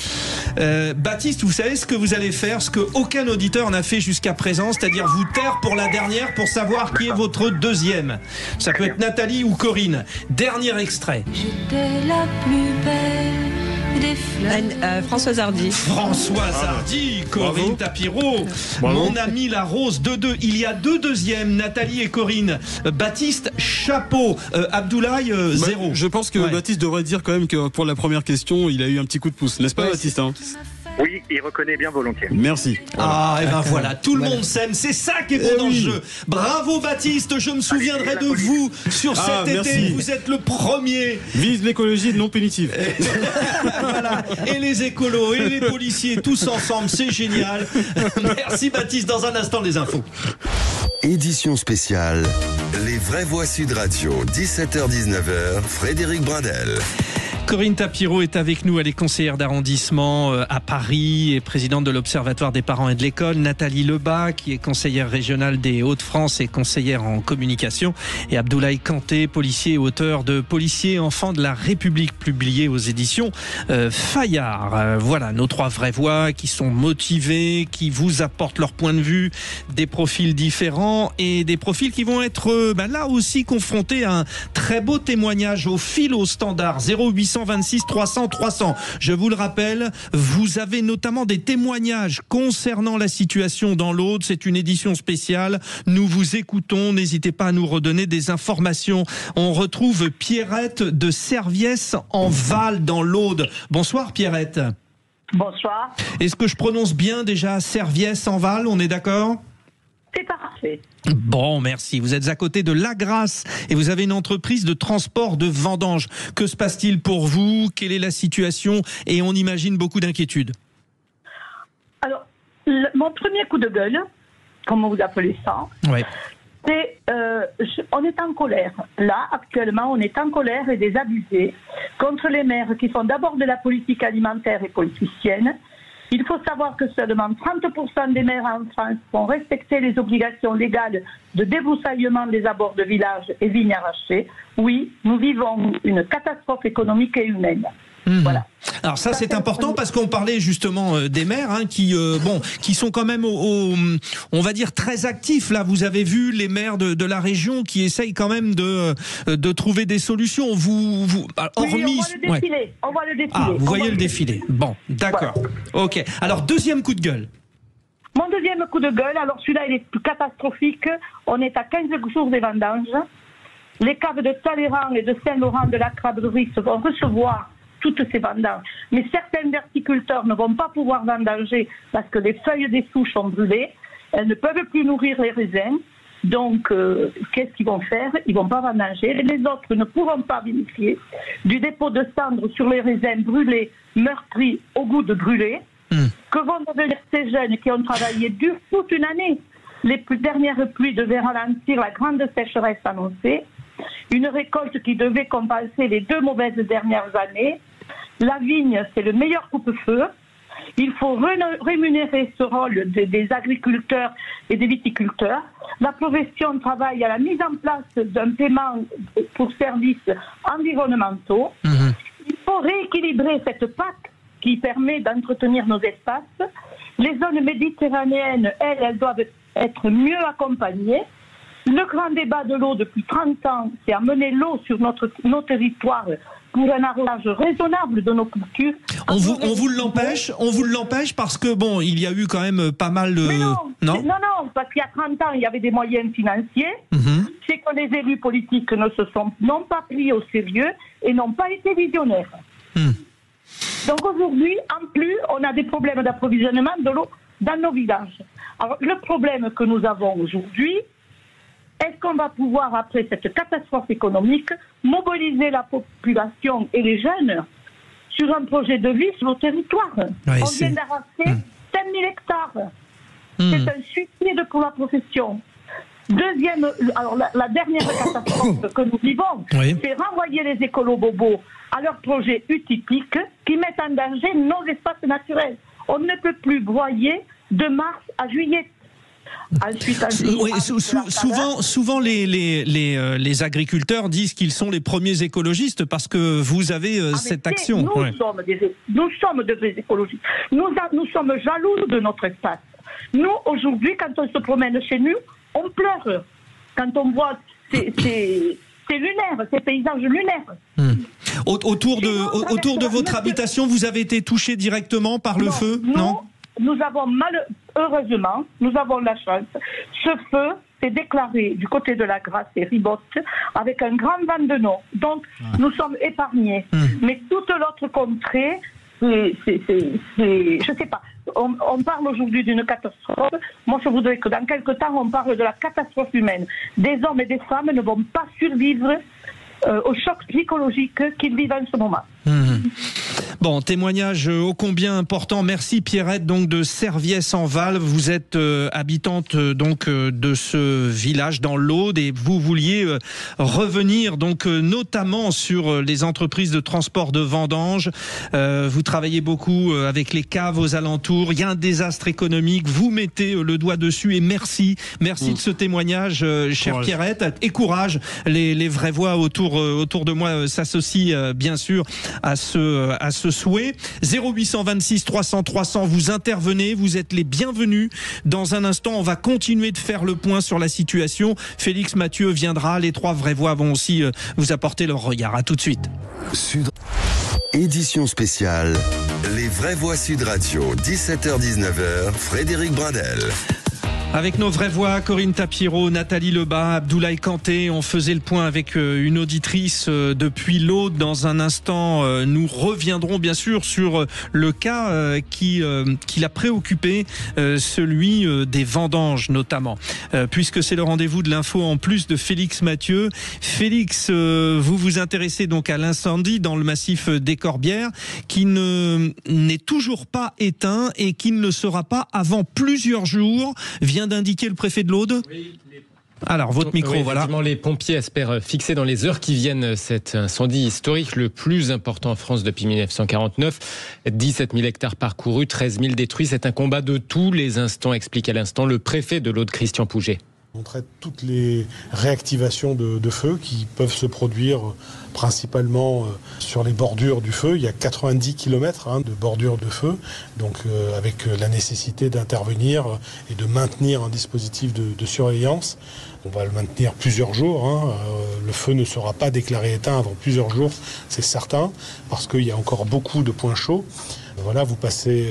Baptiste, vous savez ce que vous allez faire, ce qu'aucun auditeur n'a fait jusqu'à présent, c'est-à-dire vous taire pour la dernière pour savoir qui est votre deuxième. Ça peut être Nathalie ou Corinne. Dernier extrait. J'étais la plus belle des fleurs. Françoise Hardy. Françoise Hardy, Corinne Tapiro, mon ami la Rose, 2-2. Il y a 2 deuxièmes, Nathalie et Corinne. Baptiste, chapeau. Abdoulaye, 0. Je pense que Baptiste devrait dire quand même que pour la première question, il a eu un petit coup de pouce, n'est-ce pas, Baptiste, hein? Oui, il reconnaît bien volontiers. Merci. Ah, et ben voilà, tout le monde s'aime, c'est ça qui est beau dans le jeu. Bravo Baptiste, je me souviendrai de vous sur cet été, vous êtes le premier. Vive l'écologie non punitive. Voilà, et les écolos, et les policiers, tous ensemble, c'est génial. Merci Baptiste, dans un instant les infos. Édition spéciale, les vraies voix Sud Radio, 17h-19h, Frédéric Brindel. Corinne Tapiro est avec nous, elle est conseillère d'arrondissement à Paris et présidente de l'Observatoire des parents et de l'école. Nathalie Lebas, qui est conseillère régionale des Hauts-de-France et conseillère en communication. Et Abdoulaye Kanté, policier et auteur de Policiers enfants de la République, publié aux éditions Fayard. Voilà, nos trois vraies voix qui sont motivées, qui vous apportent leur point de vue, des profils différents et des profils qui vont être là aussi confrontés à un très beau témoignage au fil au standard 0826 300 300. Je vous le rappelle, vous avez notamment des témoignages concernant la situation dans l'Aude. C'est une édition spéciale. Nous vous écoutons. N'hésitez pas à nous redonner des informations. On retrouve Pierrette de Serviès en Val dans l'Aude. Bonsoir Pierrette. Bonsoir. Est-ce que je prononce bien déjà Serviès en Val? On est d'accord? C'est parfait. Bon, merci. Vous êtes à côté de La Grasse et vous avez une entreprise de transport de vendanges. Que se passe-t-il pour vous? Quelle est la situation? Et on imagine beaucoup d'inquiétudes. Alors, mon premier coup de gueule, comme vous appelez ça, c'est on est en colère. Là, actuellement, on est en colère et désabusé contre les maires qui font d'abord de la politique alimentaire et politicienne. Il faut savoir que seulement 30% des maires en France font respecter les obligations légales de débroussaillement des abords de villages et vignes arrachées. Oui, nous vivons une catastrophe économique et humaine. Voilà. Alors ça c'est important parce qu'on parlait justement des maires qui sont quand même on va dire très actifs. Là vous avez vu les maires de la région qui essayent quand même de trouver des solutions. Hormis, on voit le défilé. Ah, vous voyez le défilé. Bon, d'accord. Voilà. Ok. Alors deuxième coup de gueule. Mon deuxième coup de gueule, alors celui-là il est plus catastrophique. On est à 15 jours des vendanges. Les caves de Talleyrand et de Saint-Laurent de la Craberie vont recevoir toutes ces vendanges. Mais certains verticulteurs ne vont pas pouvoir vendanger parce que les feuilles des souches sont brûlées. Elles ne peuvent plus nourrir les raisins. Donc, qu'est-ce qu'ils vont faire? Ils ne vont pas vendanger. Et les autres ne pourront pas bénéficier du dépôt de cendres sur les raisins brûlés, meurtris, au goût de brûlé. Que vont devenir ces jeunes qui ont travaillé dur toute une année? Les dernières pluies devaient ralentir la grande sécheresse annoncée. Une récolte qui devait compenser les 2 mauvaises dernières années. La vigne, c'est le meilleur coupe-feu. Il faut rémunérer ce rôle des agriculteurs et des viticulteurs. La profession travaille à la mise en place d'un paiement pour services environnementaux. Il faut rééquilibrer cette PAC qui permet d'entretenir nos espaces. Les zones méditerranéennes, elles doivent être mieux accompagnées. Le grand débat de l'eau depuis 30 ans, c'est amener l'eau sur nos territoires pour un arrosage raisonnable de nos cultures. On vous l'empêche parce que il y a eu quand même pas mal de... Mais non, parce qu'il y a 30 ans, il y avait des moyens financiers. C'est que les élus politiques n'ont pas pris au sérieux et n'ont pas été visionnaires. Donc aujourd'hui, en plus, on a des problèmes d'approvisionnement de l'eau dans nos villages. Alors le problème que nous avons aujourd'hui, est-ce qu'on va pouvoir, après cette catastrophe économique, mobiliser la population et les jeunes sur un projet de vie sur nos territoires? On vient d'arracher 5000 hectares. C'est un suicide pour la profession. Deuxième, alors la dernière catastrophe que nous vivons, c'est renvoyer les écolos bobos à leurs projets utopiques qui mettent en danger nos espaces naturels. On ne peut plus broyer de mars à juillet. Souvent les agriculteurs disent qu'ils sont les premiers écologistes parce que vous avez cette action. Nous sommes de vrais écologistes. Nous sommes jaloux de notre espace. Nous, aujourd'hui, quand on se promène chez nous, on pleure. Quand on voit ces lunaires, ces paysages lunaires. Autour de votre habitation, vous avez été touché directement par le feu? Non. Nous avons heureusement, nous avons la chance. Ce feu s'est déclaré du côté de La Grasse et Ribotte avec un grand vent de eau. Donc, nous sommes épargnés. Mais toute l'autre contrée, je sais pas. On parle aujourd'hui d'une catastrophe. Moi, je voudrais que dans quelque temps, on parle de la catastrophe humaine. Des hommes et des femmes ne vont pas survivre au choc psychologique qu'ils vivent en ce moment. Bon, témoignage ô combien important. Merci Pierrette donc de Serviès-en-Val. Vous êtes habitante donc de ce village dans l'Aude et vous vouliez revenir donc notamment sur les entreprises de transport de vendanges. Vous travaillez beaucoup avec les caves aux alentours. Il y a un désastre économique. Vous mettez le doigt dessus et merci de ce témoignage, chère Pierrette. Et courage. Les vraies voix autour de moi s'associent bien sûr à ce souhait. 0826 300 300, vous intervenez, vous êtes les bienvenus. Dans un instant, on va continuer de faire le point sur la situation. Félix Mathieu viendra, les trois vraies voix vont aussi vous apporter leur regard. À tout de suite. Édition spéciale, les vraies voix Sud Radio, 17h-19h, Frédéric Brindel. Avec nos vraies voix, Corinne Tapiro, Nathalie Lebas, Abdoulaye Kanté, on faisait le point avec une auditrice depuis l'Aude. Dans un instant, nous reviendrons bien sûr sur le cas qui l'a préoccupé, celui des vendanges notamment, puisque c'est le rendez-vous de l'info en plus de Félix Mathieu. Félix, vous vous intéressez donc à l'incendie dans le massif des Corbières, qui n'est toujours pas éteint et qui ne le sera pas avant plusieurs jours, vient d'indiquer le préfet de l'Aude. Oui. Alors, votre micro, voilà. Les pompiers espèrent fixer dans les heures qui viennent cet incendie historique, le plus important en France depuis 1949. 17 000 hectares parcourus, 13 000 détruits. C'est un combat de tous les instants, explique à l'instant le préfet de l'Aude, Christian Pouget. On traite toutes les réactivations de feu qui peuvent se produire principalement sur les bordures du feu. Il y a 90 km de bordures de feu, donc avec la nécessité d'intervenir et de maintenir un dispositif de surveillance. On va le maintenir plusieurs jours. Le feu ne sera pas déclaré éteint avant plusieurs jours, c'est certain, parce qu'il y a encore beaucoup de points chauds. Voilà, vous passez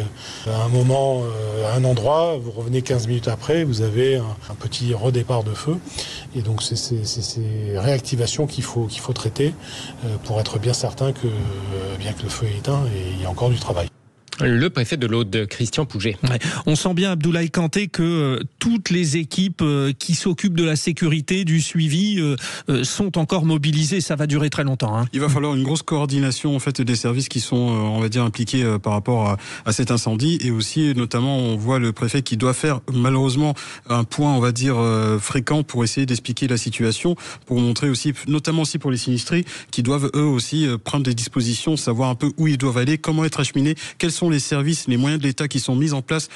un moment à un endroit, vous revenez 15 minutes après, vous avez un petit redépart de feu. Et donc c'est ces réactivations qu'il faut traiter pour être bien certain que bien que le feu est éteint, et il y a encore du travail. Le préfet de l'Aude, Christian Pouget. Ouais. On sent bien, Abdoulaye Kanté, que toutes les équipes qui s'occupent de la sécurité, du suivi, sont encore mobilisées. Ça va durer très longtemps. Il va falloir une grosse coordination en fait des services qui sont, on va dire, impliqués par rapport à cet incendie, et aussi, notamment, on voit le préfet qui doit faire malheureusement un point, on va dire, fréquent pour essayer d'expliquer la situation, pour montrer aussi, notamment aussi pour les sinistrés, qui doivent eux aussi prendre des dispositions, savoir un peu où ils doivent aller, comment être acheminés, quels sont les services, les moyens de l'État qui sont mis en place,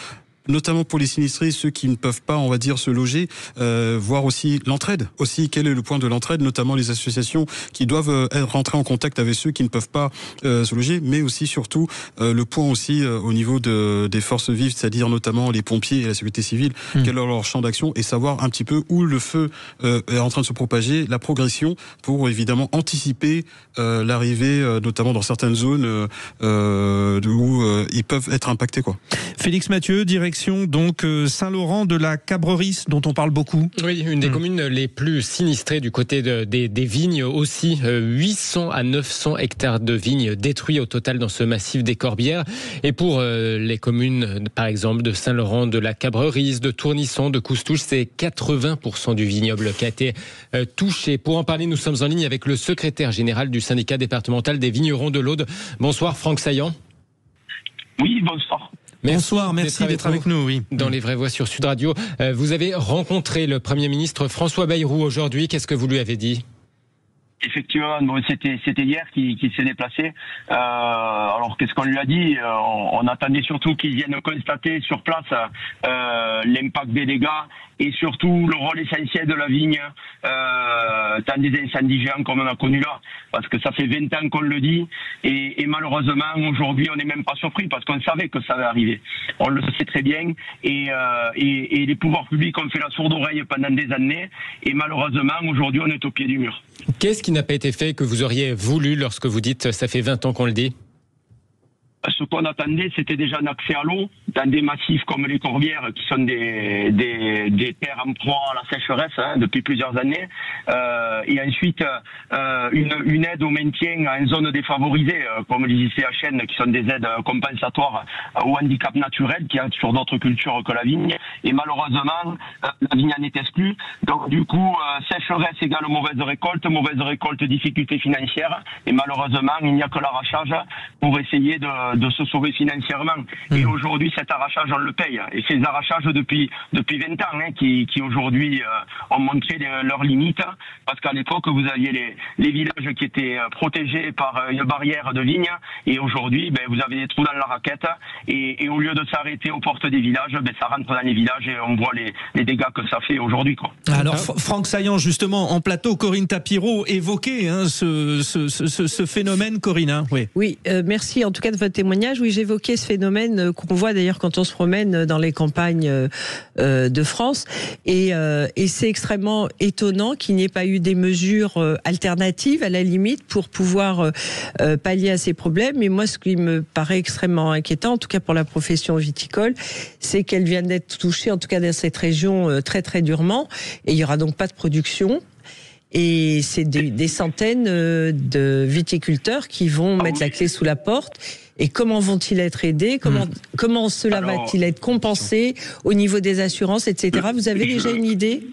notamment pour les sinistrés, ceux qui ne peuvent pas, on va dire, se loger, voir aussi l'entraide. Aussi, quel est le point de l'entraide, notamment les associations qui doivent rentrer en contact avec ceux qui ne peuvent pas se loger, mais aussi, surtout, le point aussi au niveau des forces vives, c'est-à-dire notamment les pompiers et la sécurité civile, quel est leur champ d'action, et savoir un petit peu où le feu est en train de se propager, la progression, pour évidemment anticiper l'arrivée, notamment dans certaines zones où ils peuvent être impactés, quoi. Félix Mathieu, direction donc Saint-Laurent de la Cabrerie, dont on parle beaucoup. Oui, une des communes les plus sinistrées du côté des vignes aussi. 800 à 900 hectares de vignes détruits au total dans ce massif des Corbières. Et pour les communes, par exemple, de Saint-Laurent de la Cabrerie, de Tournisson, de Coustouche, c'est 80% du vignoble qui a été touché. Pour en parler, nous sommes en ligne avec le secrétaire général du syndicat départemental des vignerons de l'Aude. Bonsoir Franck Saillant. Oui, bonsoir. Bonsoir, merci d'être avec nous. Oui. Dans les vraies voix sur Sud Radio, vous avez rencontré le Premier ministre François Bayrou aujourd'hui. Qu'est-ce que vous lui avez dit ? Effectivement, bon, c'était hier qu'il s'est déplacé. Alors qu'est-ce qu'on lui a dit ? On attendait surtout qu'il vienne constater sur place l'impact des dégâts et surtout le rôle essentiel de la vigne dans des incendies géants comme on a connu là. Parce que ça fait 20 ans qu'on le dit et malheureusement aujourd'hui on n'est même pas surpris parce qu'on savait que ça allait arriver. On le sait très bien et les pouvoirs publics ont fait la sourde oreille pendant des années et malheureusement aujourd'hui on est au pied du mur. Qu'est-ce qui n'a pas été fait que vous auriez voulu lorsque vous dites ça fait 20 ans qu'on le dit ? ce qu'on attendait, c'était déjà un accès à l'eau dans des massifs comme les Corbières, qui sont des terres en proie à la sécheresse depuis plusieurs années. Et ensuite, une aide au maintien en zone défavorisée, comme les ICHN, qui sont des aides compensatoires au handicap naturel qu'il y a sur d'autres cultures que la vigne. Et malheureusement, la vigne en est exclue. Donc du coup, sécheresse égale mauvaise récolte, difficultés financières. Et malheureusement, il n'y a que l'arrachage pour essayer de se sauver financièrement. Et aujourd'hui, cet arrachage, on le paye. Et ces arrachages depuis 20 ans, qui aujourd'hui ont montré leurs limites. Parce qu'à l'époque, vous aviez les villages qui étaient protégés par une barrière de vigne. Et aujourd'hui, vous avez des trous dans la raquette. Et au lieu de s'arrêter aux portes des villages, ça rentre dans les villages et on voit les dégâts que ça fait aujourd'hui. Alors, Franck Saillant, justement, en plateau, Corinne Tapiro évoquait ce phénomène, Corinne. Oui, merci en tout cas de votre témoignage. Oui, j'évoquais ce phénomène qu'on voit d'ailleurs quand on se promène dans les campagnes de France. Et c'est extrêmement étonnant qu'il n'y ait pas eu des mesures alternatives, à la limite, pour pouvoir pallier à ces problèmes. Et moi, ce qui me paraît extrêmement inquiétant, en tout cas pour la profession viticole, c'est qu'elle vient d'être touchée, en tout cas dans cette région, très très durement. Et il n'y aura donc pas de production. Et c'est des centaines de viticulteurs qui vont mettre la clé sous la porte. Et comment vont-ils être aidés ? Comment cela va-t-il être compensé au niveau des assurances, etc. Vous avez déjà une idée ?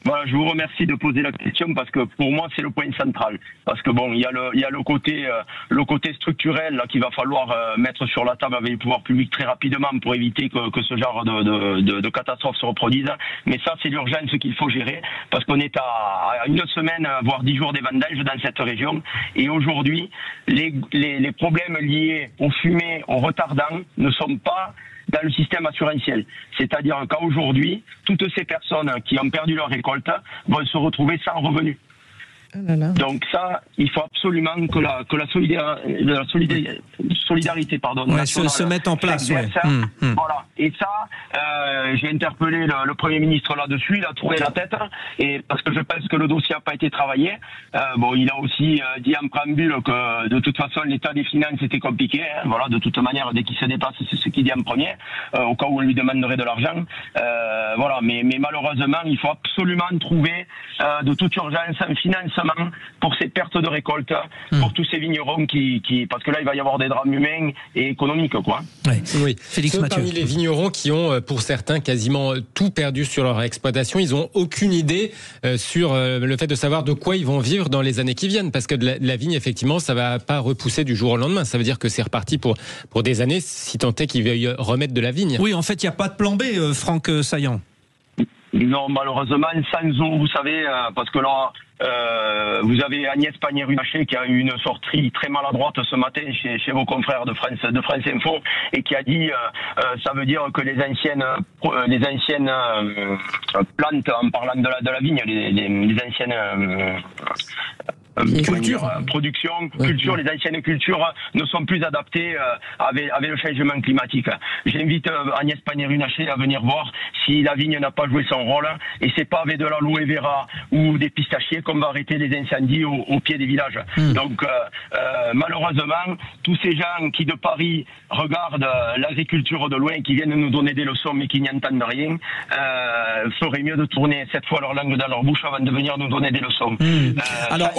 Voilà, je vous remercie de poser la question parce que pour moi c'est le point central. Parce que bon, il y a le côté structurel là qu'il va falloir mettre sur la table avec les pouvoirs publics très rapidement pour éviter que ce genre de catastrophe se reproduise. Mais ça, c'est l'urgence qu'il faut gérer parce qu'on est à une semaine, voire 10 jours des vendanges dans cette région. Et aujourd'hui, les problèmes liés aux fumées, aux retardants ne sont pas dans le système assurantiel. C'est-à-dire qu'aujourd'hui, toutes ces personnes qui ont perdu leur récolte vont se retrouver sans revenus. Donc ça, il faut absolument que la solidarité se mette en place. Voilà. Et ça, j'ai interpellé le Premier ministre là-dessus, il a tourné la tête, et parce que je pense que le dossier n'a pas été travaillé. Il a aussi dit en préambule que de toute façon l'état des finances était compliqué. Voilà, de toute manière, dès qu'il se dépasse, c'est ce qu'il dit en premier, au cas où on lui demanderait de l'argent. Voilà, mais malheureusement, il faut absolument trouver de toute urgence un financement pour ces pertes de récolte, pour tous ces vignerons parce que là il va y avoir des drames humains et économiques, quoi. Oui. Félix Mathieu. Parmi les vignerons qui ont, pour certains, quasiment tout perdu sur leur exploitation, ils ont aucune idée sur le fait de savoir de quoi ils vont vivre dans les années qui viennent, parce que de la vigne, effectivement, ça va pas repousser du jour au lendemain. Ça veut dire que c'est reparti pour des années, si tant est qu'ils veuillent remettre de la vigne. Oui, en fait, il n'y a pas de plan B, Franck Saillant. Non, malheureusement, sans eau, vous savez, parce que là, vous avez Agnès Pannier-Runacher qui a eu une sortie très maladroite ce matin chez vos confrères de France Info et qui a dit ça veut dire que les anciennes plantes, en parlant de la vigne, les anciennes culture, les anciennes cultures ne sont plus adaptées avec le changement climatique. J'invite Agnès Pannier-Runacher à venir voir si la vigne n'a pas joué son rôle, et c'est pas avec de l'aloe vera ou des pistachiers qu'on va arrêter les incendies au pied des villages. Donc malheureusement, tous ces gens qui de Paris regardent l'agriculture de loin, qui viennent nous donner des leçons mais qui n'y entendent rien, feraient mieux de tourner cette fois leur langue dans leur bouche avant de venir nous donner des leçons. Alors,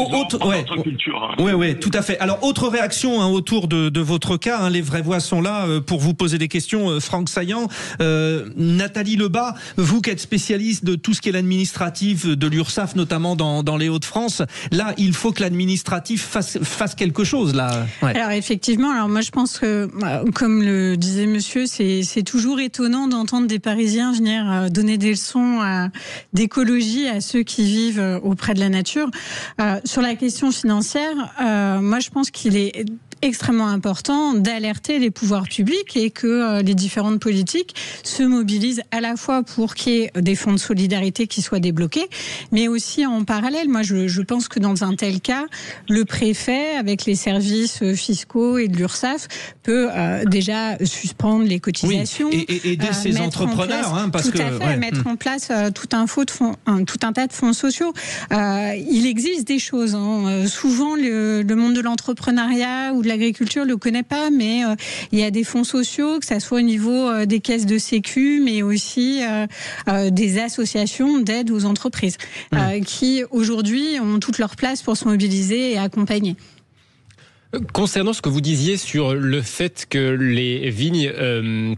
Oui, tout à fait. Alors, autre réaction autour de votre cas, les vraies voix sont là pour vous poser des questions. Franck Saillant, Nathalie Lebas, vous qui êtes spécialiste de tout ce qui est l'administratif de l'URSSAF, notamment dans les Hauts-de-France, là, il faut que l'administratif fasse quelque chose, là. Ouais. Alors, effectivement, moi, je pense que, comme le disait monsieur, c'est toujours étonnant d'entendre des Parisiens venir donner des leçons d'écologie à ceux qui vivent auprès de la nature. Sur la question financière, moi je pense qu'il est extrêmement important d'alerter les pouvoirs publics et que les différentes politiques se mobilisent à la fois pour qu'il y ait des fonds de solidarité qui soient débloqués, mais aussi en parallèle. Moi, je pense que dans un tel cas, le préfet, avec les services fiscaux et de l'URSSAF, peut déjà suspendre les cotisations. Oui, et aider ces entrepreneurs. Mettre en place tout un tas de fonds sociaux. Il existe des choses. Souvent, le monde de l'entrepreneuriat ou de l'agriculture le connaît pas, mais il y a des fonds sociaux, que ça soit au niveau des caisses de sécu, mais aussi des associations d'aide aux entreprises qui aujourd'hui ont toute leur place pour se mobiliser et accompagner. Concernant ce que vous disiez sur le fait que les vignes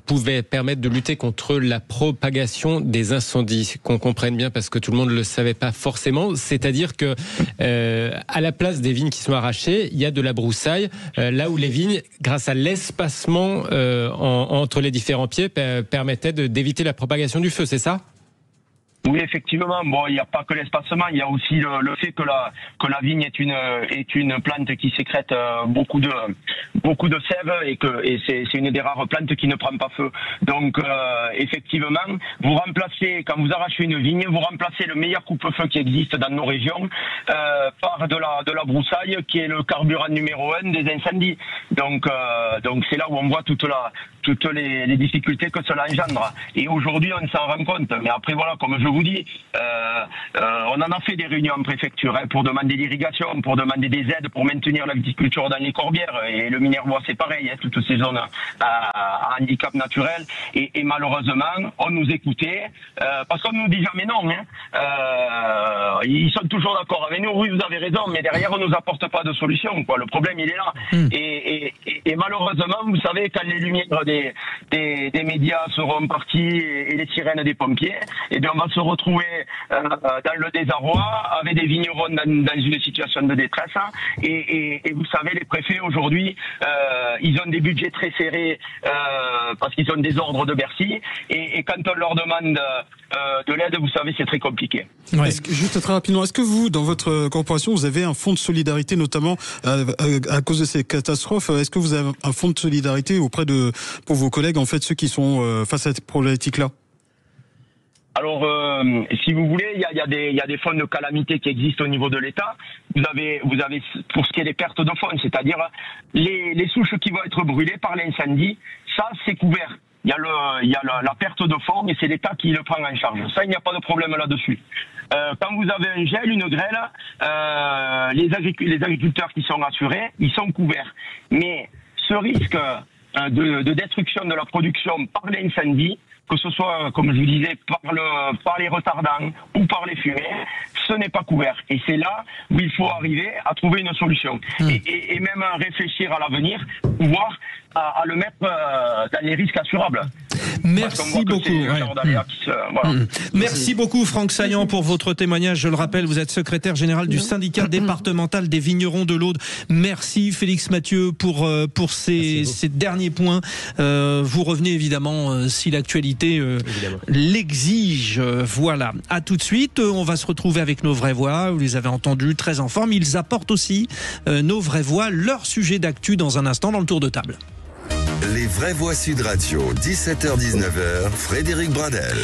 pouvaient permettre de lutter contre la propagation des incendies, qu'on comprenne bien parce que tout le monde ne le savait pas forcément, c'est-à-dire que à la place des vignes qui sont arrachées, il y a de la broussaille, là où les vignes, grâce à l'espacement entre les différents pieds, permettaient d'éviter la propagation du feu, c'est ça ? Oui, effectivement. Bon, il n'y a pas que l'espacement, il y a aussi le fait que la vigne est une plante qui sécrète beaucoup de sève et c'est une des rares plantes qui ne prend pas feu. Donc effectivement, vous remplacez, quand vous arrachez une vigne, vous remplacez le meilleur coupe-feu qui existe dans nos régions par de la broussaille qui est le carburant numéro 1 des incendies. Donc c'est là où on voit toutes les difficultés que cela engendre. Et aujourd'hui, on s'en rend compte. Mais après, voilà, comme je vous dis, on en a fait des réunions en préfecture pour demander l'irrigation, pour demander des aides pour maintenir l'agriculture dans les corbières. Et le Minervois, c'est pareil, toutes ces zones à handicap naturel. Et malheureusement, on nous écoutait, parce qu'on nous dit jamais non. Ils sont toujours d'accord avec nous, oui, vous avez raison, mais derrière, on nous apporte pas de solution, quoi. Le problème, il est là. Et malheureusement, vous savez, quand les lumières des médias seront parties et les sirènes des pompiers, et bien on va se retrouver dans le désarroi avec des vignerons dans une situation de détresse. Et vous savez, les préfets aujourd'hui, ils ont des budgets très serrés parce qu'ils ont des ordres de Bercy. Et quand on leur demande de l'aide, vous savez, c'est très compliqué. Ouais. Juste très rapidement, est-ce que vous, dans votre corporation, vous avez un fonds de solidarité, notamment à cause de ces catastrophes? Est-ce que vous avez un fonds de solidarité pour vos collègues, en fait, ceux qui sont face à cette problématique-là? Alors, si vous voulez, il y a des fonds de calamité qui existent au niveau de l'État. Vous avez pour ce qui est des pertes de fonds, c'est-à-dire les souches qui vont être brûlées par l'incendie, ça c'est couvert. Il y a la perte de fonds et c'est l'État qui le prend en charge. Ça, il n'y a pas de problème là-dessus. Quand vous avez un gel, une grêle, les agriculteurs qui sont assurés, ils sont couverts. Mais ce risque de destruction de la production par l'incendie, que ce soit, comme je vous disais, par les retardants ou par les fumées, ce n'est pas couvert. Et c'est là où il faut arriver à trouver une solution. Et même réfléchir à l'avenir, voire à le mettre dans les risques assurables. Merci beaucoup. Merci beaucoup Franck Saillant pour votre témoignage. Je le rappelle, vous êtes secrétaire général du syndicat départemental des vignerons de l'Aude. Merci Félix Mathieu pour ces derniers points. Vous revenez évidemment si l'actualité l'exige. Voilà. À tout de suite. On va se retrouver avec nos vraies voix. Vous les avez entendus, très en forme. Ils apportent aussi nos vraies voix, leur sujet d'actu dans un instant dans le tour de table. Les vraies voix Sud Radio, 17h-19h, Frédéric Bradel.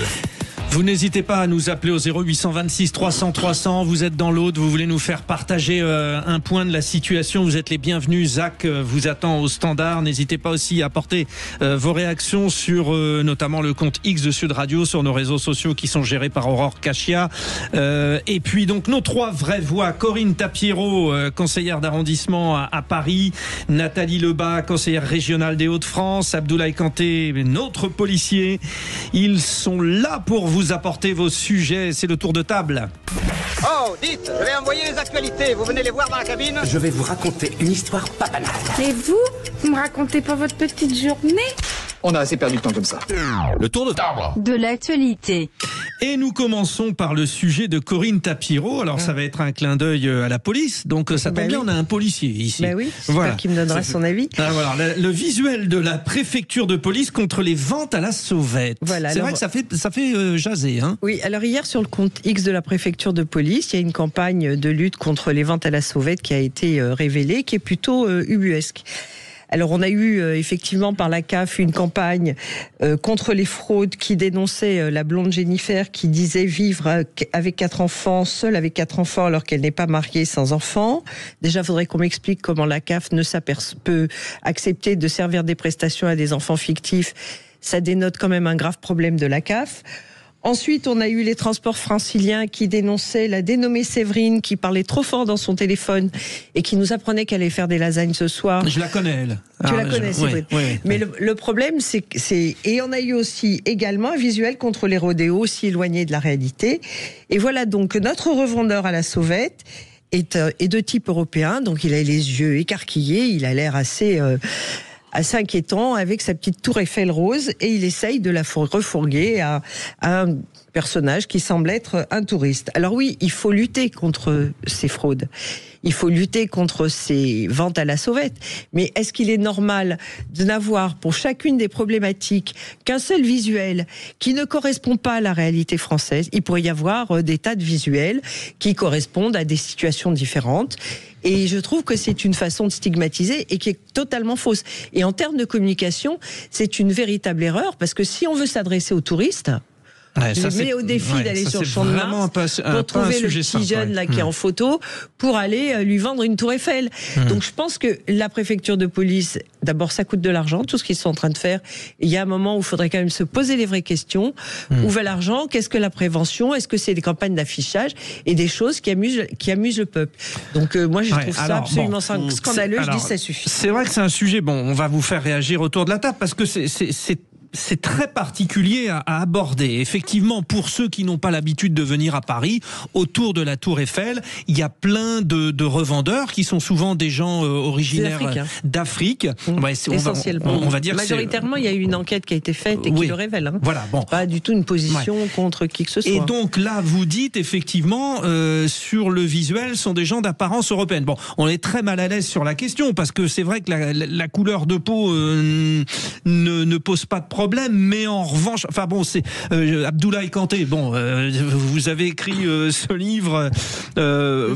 Vous n'hésitez pas à nous appeler au 0826 300 300. Vous êtes dans l'Aude, vous voulez nous faire partager un point de la situation. Vous êtes les bienvenus. Zach vous attend au standard. N'hésitez pas aussi à apporter vos réactions sur notamment le compte X de Sud Radio, sur nos réseaux sociaux qui sont gérés par Aurore Cachia. Et puis donc nos trois vraies voix. Corinne Tapiero, conseillère d'arrondissement à Paris. Nathalie Lebas, conseillère régionale des Hauts-de-France. Abdoulaye Kanté, notre policier. Ils sont là pour vous apporter vos sujets, c'est le tour de table. Oh, dites, je vais envoyer les actualités, vous venez les voir dans la cabine? Je vais vous raconter une histoire pas banale. Et vous me racontez pas votre petite journée? On a assez perdu de temps comme ça. Le tour de table. De l'actualité. Et nous commençons par le sujet de Corinne Tapiero. Alors ça va être un clin d'œil à la police. Donc ça tombe bien, on a un policier ici. Ben oui, j'espère qu'il me donnera son avis. Ah, voilà, le visuel de la préfecture de police contre les ventes à la sauvette. Voilà, c'est vrai que ça fait jaser. Hein. Oui, alors hier sur le compte X de la préfecture de police, il y a une campagne de lutte contre les ventes à la sauvette qui a été révélée, qui est plutôt ubuesque. Alors on a eu effectivement par la CAF une campagne contre les fraudes qui dénonçait la blonde Jennifer qui disait vivre avec 4 enfants, seule avec 4 enfants alors qu'elle n'est pas mariée sans enfants. Déjà, il faudrait qu'on m'explique comment la CAF peut accepter de servir des prestations à des enfants fictifs. Ça dénote quand même un grave problème de la CAF. Ensuite, on a eu les transports franciliens qui dénonçaient la dénommée Séverine qui parlait trop fort dans son téléphone et qui nous apprenait qu'elle allait faire des lasagnes ce soir. Je la connais, elle. Tu la connais, Séverine. Mais le problème, c'est... Et on a eu aussi également un visuel contre les rodéos, aussi éloigné de la réalité. Et voilà donc notre revendeur à la sauvette est de type européen, donc il a les yeux écarquillés, il a l'air assez inquiétant avec sa petite tour Eiffel rose et il essaye de la refourguer à un personnage qui semble être un touriste. Alors oui, il faut lutter contre ces fraudes. Il faut lutter contre ces ventes à la sauvette. Mais est-ce qu'il est normal de n'avoir pour chacune des problématiques qu'un seul visuel qui ne correspond pas à la réalité française? Il pourrait y avoir des tas de visuels qui correspondent à des situations différentes. Et je trouve que c'est une façon de stigmatiser et qui est totalement fausse. Et en termes de communication, c'est une véritable erreur parce que si on veut s'adresser aux touristes, je les mets au défi d'aller sur le Champ de Mars pour trouver le petit jeune là qui est en photo pour aller lui vendre une tour Eiffel. Donc je pense que la préfecture de police, d'abord ça coûte de l'argent, tout ce qu'ils sont en train de faire. Il y a un moment où il faudrait quand même se poser les vraies questions. Où va l'argent? Qu'est-ce que la prévention? Est-ce que c'est des campagnes d'affichage et des choses qui amusent le peuple? Donc moi je trouve ça absolument scandaleux. Je dis ça suffit. C'est vrai que c'est un sujet, on va vous faire réagir autour de la table parce que c'est très particulier à aborder. Effectivement, pour ceux qui n'ont pas l'habitude de venir à Paris, autour de la Tour Eiffel, il y a plein de revendeurs qui sont souvent des gens originaires d'Afrique. Essentiellement. On va dire majoritairement, il y a eu une enquête qui a été faite et qui le révèle. Voilà, pas du tout une position contre qui que ce soit. Et donc là, vous dites effectivement, sur le visuel, sont des gens d'apparence européenne. On est très mal à l'aise sur la question parce que c'est vrai que la couleur de peau ne pose pas de problème, mais en revanche, c'est Abdoulaye Kanté. Vous avez écrit ce livre,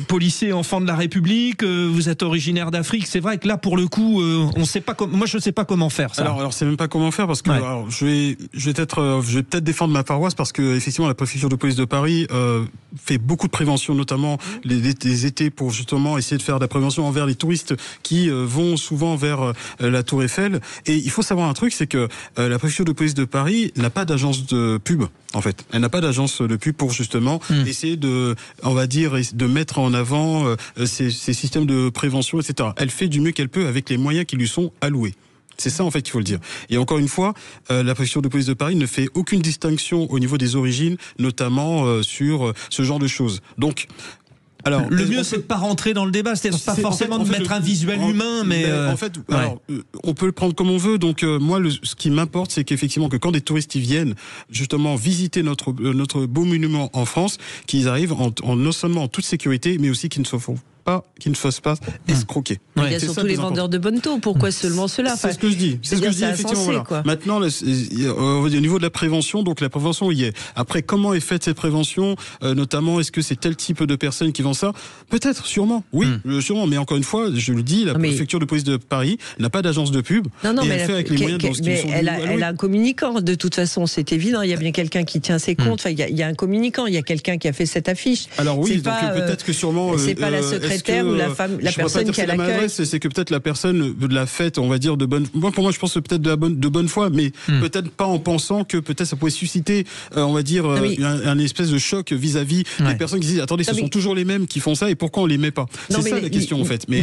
Policier, enfant de la République. Vous êtes originaire d'Afrique. C'est vrai que là, pour le coup, on sait pas. Moi, je ne sais pas comment faire ça. Alors, c'est même pas comment faire parce que je vais peut-être défendre ma paroisse parce que effectivement, la préfecture de police de Paris fait beaucoup de prévention, notamment les étés, pour justement essayer de faire de la prévention envers les touristes qui vont souvent vers la Tour Eiffel. Et il faut savoir un truc, c'est que la préfecture de police de Paris n'a pas d'agence de pub, en fait. Elle n'a pas d'agence de pub pour justement essayer de mettre en avant ces systèmes de prévention, etc. Elle fait du mieux qu'elle peut avec les moyens qui lui sont alloués. C'est ça, en fait, qu'il faut le dire. Et encore une fois, la préfecture de police de Paris ne fait aucune distinction au niveau des origines, notamment sur ce genre de choses. Donc, alors, le mieux, c'est de pas rentrer dans le débat, c'est pas forcément de mettre un visuel humain, mais en fait, alors, on peut le prendre comme on veut. Donc moi, ce qui m'importe, c'est qu'effectivement, que quand des touristes y viennent, justement, visiter notre beau monument en France, qu'ils arrivent non seulement en toute sécurité, mais aussi qu'ils ne se fassent pas escroquer. Il y a surtout les vendeurs de bonne taux. Pourquoi seulement cela? C'est ce que je dis. C'est ce que je dis, effectivement. Voilà. Maintenant, au niveau de la prévention, donc la prévention y est. Après, comment est faite cette prévention? Notamment, est-ce que c'est tel type de personnes qui font ça? Peut-être, sûrement. Oui, sûrement. Mais encore une fois, je le dis, la préfecture de police de Paris n'a pas d'agence de pub. Non, et mais elle fait avec les moyens dont elle a un communicant. De toute façon, c'est évident. Il y a bien quelqu'un qui tient ses comptes. Enfin, il y a un communicant. Il y a quelqu'un qui a fait cette affiche. Alors oui, donc peut-être que sûrement. C'est pas la secrétaire ou la personne qui a l'accueil. C'est que peut-être la personne de la fête, on va dire de bonne. Pour moi, je pense peut-être de bonne foi, mais peut-être pas en pensant que peut-être ça pourrait susciter, on va dire, un espèce de choc vis-à-vis des personnes qui disent attendez, ce sont toujours les mêmes qui font ça et pourquoi on les met pas? C'est ça la question en fait. Mais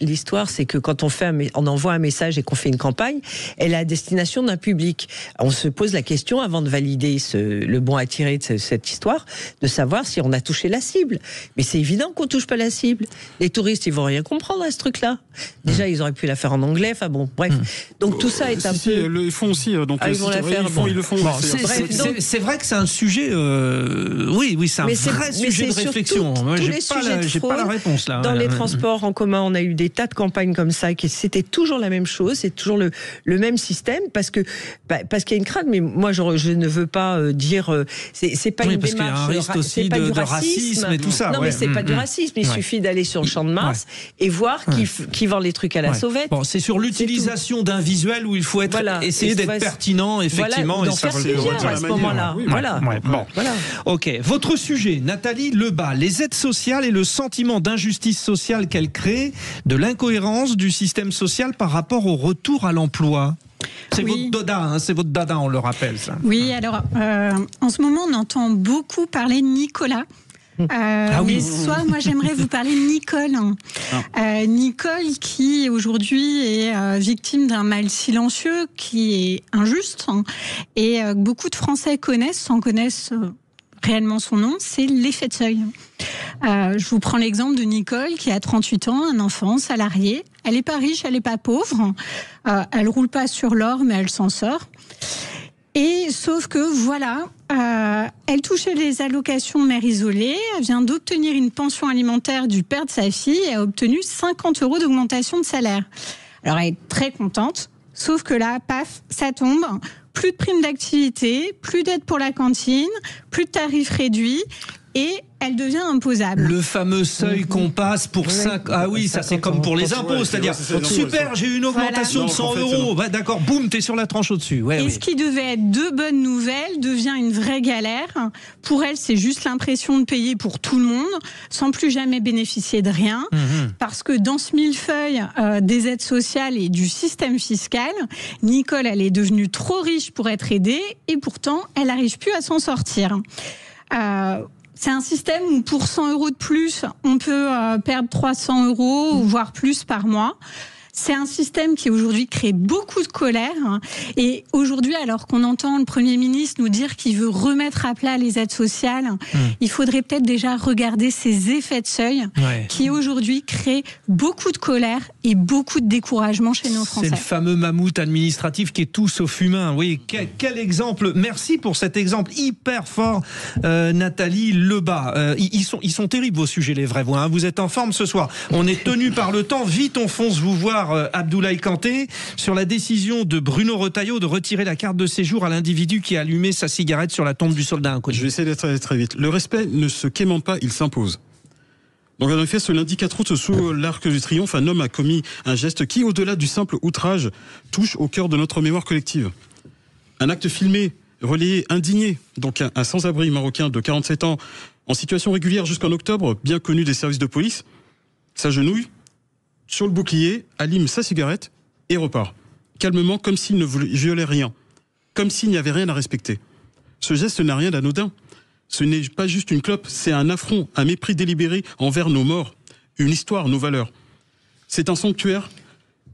l'histoire, c'est que quand on envoie un message et qu'on fait une campagne, elle est à destination d'un public. On se pose la question avant de valider le bon à tirer de cette histoire, de savoir si on a touché la cible. Mais c'est évident qu'on touche pas la cible. Les touristes, ils vont rien comprendre à ce truc-là. Déjà, ils auraient pu la faire en anglais. Enfin bon, bref. Donc tout ça est un peu. Ils font aussi. Donc ils vont la faire. Ils le font. C'est vrai que c'est un sujet. Oui, c'est un vrai sujet de réflexion. Moi, j'ai pas la réponse là. Dans les transports en commun, on a eu des tas de campagnes comme ça. C'était toujours la même chose. C'est toujours le même système parce qu'il y a une crainte. Mais moi, je ne veux pas dire. C'est pas une démarche. Parce qu'il y a un risque aussi de racisme et tout ça. Non, mais c'est pas du racisme. Il suffit d'aller sur le Champ de Mars et voir qui vend les trucs à la sauvette. Bon, c'est sur l'utilisation d'un visuel où il faut essayer d'être pertinent, effectivement. Voilà, et ça faire à ce moment-là. Voilà. Ok. Votre sujet, Nathalie Lebas, les aides sociales et le sentiment d'injustice sociale qu'elles créent, de l'incohérence du système social par rapport au retour à l'emploi. C'est votre dada, hein, c'est votre dada, on le rappelle ça. Oui, alors en ce moment on entend beaucoup parler de Nicolas. Mais moi j'aimerais vous parler de Nicole. Nicole qui aujourd'hui est victime d'un mal silencieux qui est injuste et beaucoup de Français connaissent réellement son nom, c'est l'effet de seuil. Je vous prends l'exemple de Nicole qui a 38 ans, un enfant salarié. Elle n'est pas riche, elle n'est pas pauvre. Elle roule pas sur l'or, mais elle s'en sort. Et sauf que voilà, elle touchait les allocations de mère isolée, elle vient d'obtenir une pension alimentaire du père de sa fille et a obtenu 50 € d'augmentation de salaire. Alors elle est très contente, sauf que là, paf, ça tombe. Plus de primes d'activité, plus d'aide pour la cantine, plus de tarifs réduits et elle devient imposable. Le fameux seuil qu'on passe pour 5... Ah oui, ça c'est comme pour les impôts, c'est-à-dire super, j'ai eu une augmentation de 100 €. Ouais, d'accord, boum, t'es sur la tranche au-dessus. Et ce qui devait être de bonnes nouvelles devient une vraie galère. Pour elle, c'est juste l'impression de payer pour tout le monde, sans plus jamais bénéficier de rien. Parce que dans ce millefeuille des aides sociales et du système fiscal, Nicole, elle est devenue trop riche pour être aidée et pourtant, elle n'arrive plus à s'en sortir. C'est un système où pour 100 € de plus, on peut perdre 300 €, voire plus par mois. C'est un système qui aujourd'hui crée beaucoup de colère. Et aujourd'hui, alors qu'on entend le Premier ministre nous dire qu'il veut remettre à plat les aides sociales, il faudrait peut-être déjà regarder ces effets de seuil qui aujourd'hui créent beaucoup de colère et beaucoup de découragement chez nos Français. C'est le fameux mammouth administratif qui est tout sauf humain. Oui, quel exemple. Merci pour cet exemple hyper fort, Nathalie Lebas. Ils sont terribles vos sujets, les vraies voix. Hein. Vous êtes en forme ce soir. On est tenu par le temps. Vite, on fonce vous voir. Abdoulaye Kanté, sur la décision de Bruno Retailleau de retirer la carte de séjour à l'individu qui a allumé sa cigarette sur la tombe du soldat inconnu. Je vais essayer d'être très vite. Le respect ne se quémande pas, il s'impose. Donc en effet, ce lundi 4 août, sous l'Arc du Triomphe, un homme a commis un geste qui, au-delà du simple outrage, touche au cœur de notre mémoire collective. Un acte filmé, relayé, indigné, donc un sans-abri marocain de 47 ans, en situation régulière jusqu'en octobre, bien connu des services de police, s'agenouille sur le bouclier, allume sa cigarette et repart. Calmement, comme s'il ne violait rien. Comme s'il n'y avait rien à respecter. Ce geste n'a rien d'anodin. Ce n'est pas juste une clope, c'est un affront, un mépris délibéré envers nos morts, une histoire, nos valeurs. C'est un sanctuaire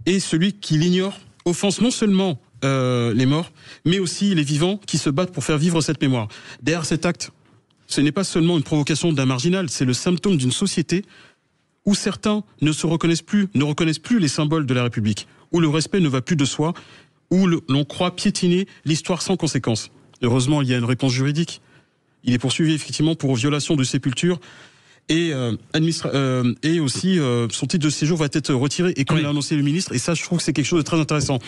et celui qui l'ignore offense non seulement les morts, mais aussi les vivants qui se battent pour faire vivre cette mémoire. Derrière cet acte, ce n'est pas seulement une provocation d'un marginal, c'est le symptôme d'une société où certains ne reconnaissent plus les symboles de la République, où le respect ne va plus de soi, où l'on croit piétiner l'histoire sans conséquence. Heureusement, il y a une réponse juridique. Il est poursuivi effectivement pour violation de sépulture et aussi son titre de séjour va être retiré et comme l'a annoncé le ministre, et ça je trouve que c'est quelque chose de très intéressant.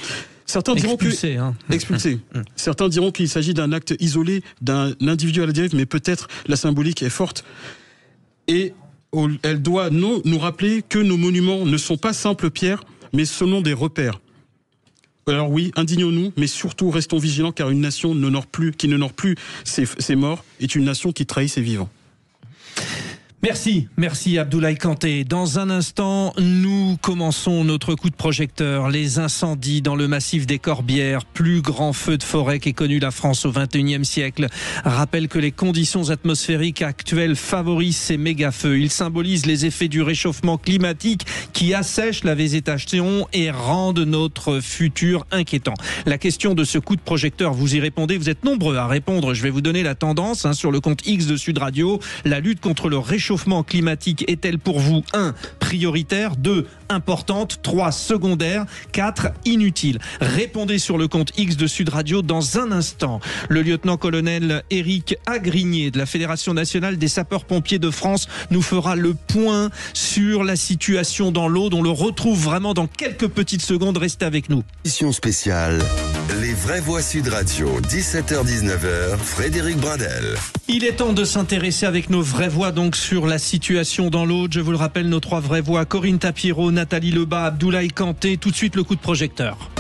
Certains diront expulsé. Certains diront qu'il s'agit d'un acte isolé, d'un individu à la dérive, mais peut-être la symbolique est forte. Et elle doit nous rappeler que nos monuments ne sont pas simples pierres, mais seulement des repères. Alors oui, indignons-nous, mais surtout restons vigilants, car une nation qui n'honore plus ses morts est une nation qui trahit ses vivants. Merci Abdoulaye Kanté. Dans un instant, nous commençons notre coup de projecteur. Les incendies dans le massif des Corbières, plus grand feu de forêt qu'ait connu la France au XXIe siècle, rappellent que les conditions atmosphériques actuelles favorisent ces méga-feux. Ils symbolisent les effets du réchauffement climatique qui assèchent la végétation et rendent notre futur inquiétant. La question de ce coup de projecteur, vous y répondez. Vous êtes nombreux à répondre. Je vais vous donner la tendance sur le compte X de Sud Radio. La lutte contre le réchauffement climatique est-elle pour vous 1. prioritaire, 2. importante, 3. secondaire, 4. inutile? Répondez sur le compte X de Sud Radio dans un instant. Le lieutenant-colonel Éric Agrigné de la Fédération nationale des sapeurs-pompiers de France nous fera le point sur la situation dans l'Aude. On le retrouve vraiment dans quelques petites secondes. Restez avec nous. Édition spéciale, les vraies voix Sud Radio, 17h-19h, Frédéric Brindel. Il est temps de s'intéresser avec nos vraies voix donc sur la situation dans l'Aude. Je vous le rappelle, nos 3 vraies voix, Corinne Tapiero, Nathalie Lebas, Abdoulaye Kanté. Tout de suite le coup de projecteur.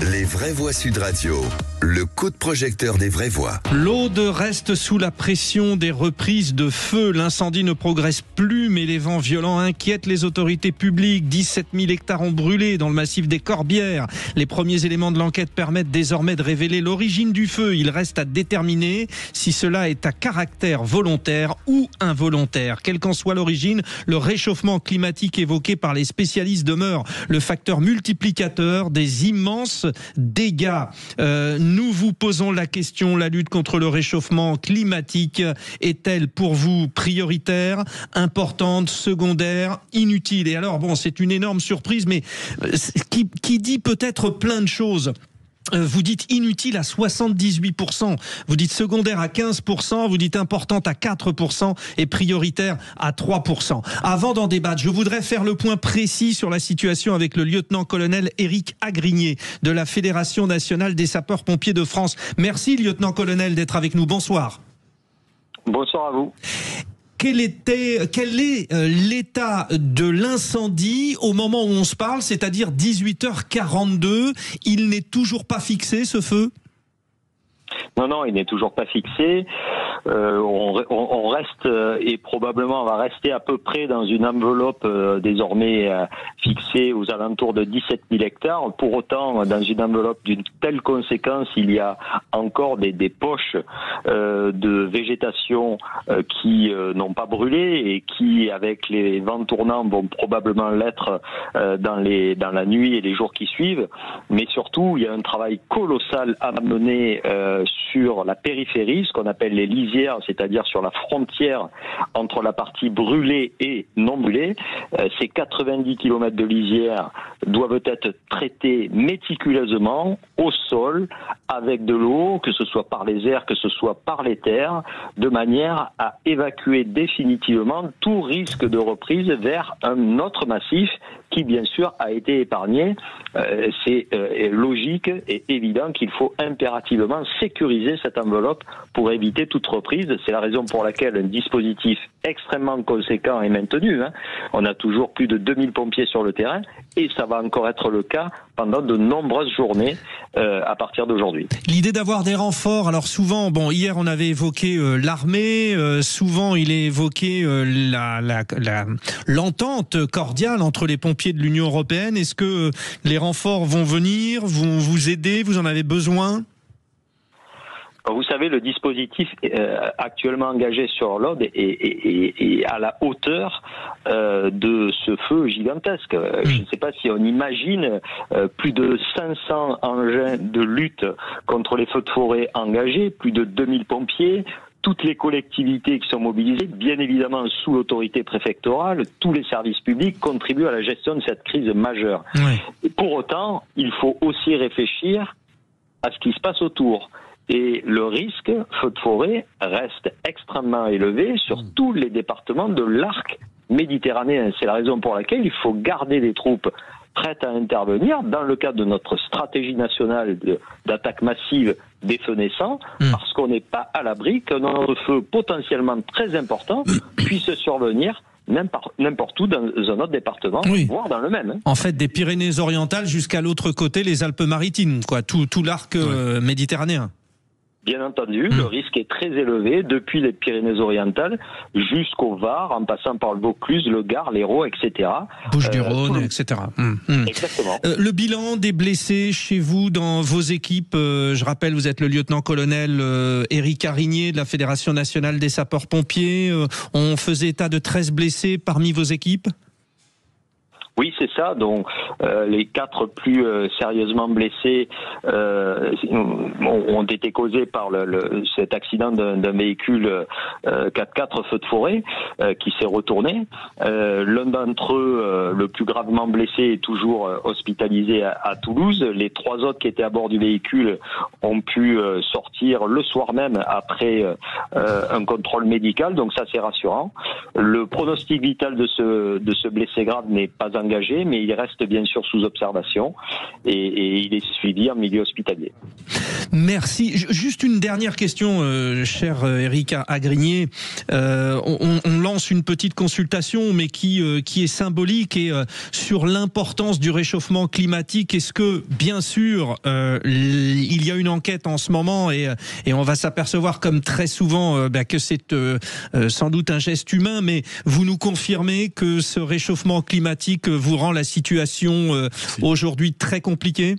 Les vraies voix Sud Radio, le coup de projecteur des vraies voix. L'Aude reste sous la pression des reprises de feu. L'incendie ne progresse plus, mais les vents violents inquiètent les autorités publiques. 17 000 hectares ont brûlé dans le massif des Corbières. Les premiers éléments de l'enquête permettent désormais de révéler l'origine du feu. Il reste à déterminer si cela est à caractère volontaire ou involontaire. Quelle qu'en soit l'origine, le réchauffement climatique évoqué par les spécialistes demeure le facteur multiplicateur des immenses dégâts. Nous vous posons la question, la lutte contre le réchauffement climatique est-elle pour vous prioritaire, importante, secondaire, inutile? Et alors, bon, c'est une énorme surprise, mais qui dit peut-être plein de choses. Vous dites inutile à 78%, vous dites secondaire à 15%, vous dites importante à 4% et prioritaire à 3%. Avant d'en débattre, je voudrais faire le point précis sur la situation avec le lieutenant-colonel Éric Agrigné de la Fédération nationale des sapeurs-pompiers de France. Merci lieutenant-colonel d'être avec nous, bonsoir. Bonsoir à vous. Quel est l'état de l'incendie au moment où on se parle, c'est-à-dire 18h42? Il n'est toujours pas fixé, ce feu? Non, il n'est toujours pas fixé. On reste et probablement on va rester à peu près dans une enveloppe désormais fixée aux alentours de 17 000 hectares. Pour autant, dans une enveloppe d'une telle conséquence, il y a encore des poches de végétation qui n'ont pas brûlé et qui, avec les vents tournants, vont probablement l'être dans la nuit et les jours qui suivent. Mais surtout, il y a un travail colossal à mener sur la périphérie, ce qu'on appelle les lisières, c'est-à-dire sur la frontière entre la partie brûlée et non brûlée. Ces 90 km de lisière doivent être traités méticuleusement au sol avec de l'eau, que ce soit par les airs, que ce soit par les terres, de manière à évacuer définitivement tout risque de reprise vers un autre massif qui, bien sûr, a été épargné. C'est logique et évident qu'il faut impérativement sécuriser cette enveloppe pour éviter toute reprise. C'est la raison pour laquelle un dispositif extrêmement conséquent est maintenu. On a toujours plus de 2000 pompiers sur le terrain et ça va encore être le cas pendant de nombreuses journées à partir d'aujourd'hui. L'idée d'avoir des renforts, alors souvent, hier on avait évoqué l'armée, souvent il est évoqué l'entente cordiale entre les pompiers de l'Union européenne. Est-ce que les renforts vont venir, vont vous aider, vous en avez besoin ? Vous savez, le dispositif actuellement engagé sur l'Aude est à la hauteur de ce feu gigantesque. Je ne sais pas si on imagine plus de 500 engins de lutte contre les feux de forêt engagés, plus de 2000 pompiers, toutes les collectivités qui sont mobilisées, bien évidemment sous l'autorité préfectorale, tous les services publics contribuent à la gestion de cette crise majeure. Et pour autant, il faut aussi réfléchir à ce qui se passe autour. Et le risque feu de forêt reste extrêmement élevé sur tous les départements de l'arc méditerranéen. C'est la raison pour laquelle il faut garder des troupes prêtes à intervenir dans le cadre de notre stratégie nationale d'attaque massive des feux naissants, parce qu'on n'est pas à l'abri qu'un autre feu potentiellement très important puisse survenir n'importe où dans un autre département, voire dans le même. En fait, des Pyrénées-Orientales jusqu'à l'autre côté, les Alpes-Maritimes, tout l'arc méditerranéen. Bien entendu, le risque est très élevé depuis les Pyrénées-Orientales jusqu'au Var, en passant par le Vaucluse, le Gard, l'Hérault, etc. Bouches-du-Rhône, etc. Exactement. Le bilan des blessés chez vous, dans vos équipes, je rappelle, vous êtes le lieutenant-colonel Éric Agrigné de la Fédération nationale des sapeurs-pompiers. On faisait état de 13 blessés parmi vos équipes ? Oui, c'est ça. Donc, les 4 plus sérieusement blessés ont été causés par cet accident d'un véhicule 4x4 feu de forêt qui s'est retourné. L'un d'entre eux, le plus gravement blessé, est toujours hospitalisé à Toulouse. Les 3 autres qui étaient à bord du véhicule ont pu sortir le soir même après un contrôle médical. Donc ça, c'est rassurant. Le pronostic vital de ce blessé grave n'est pas engagé engagé, mais il reste bien sûr sous observation et il est suivi en milieu hospitalier. Merci. Juste une dernière question, cher Éric Agrigné. On lance une petite consultation, mais qui est symbolique et sur l'importance du réchauffement climatique. Est-ce que, bien sûr, il y a une enquête en ce moment et on va s'apercevoir, comme très souvent, que c'est sans doute un geste humain, mais vous nous confirmez que ce réchauffement climatique vous rend la situation aujourd'hui très compliquée ?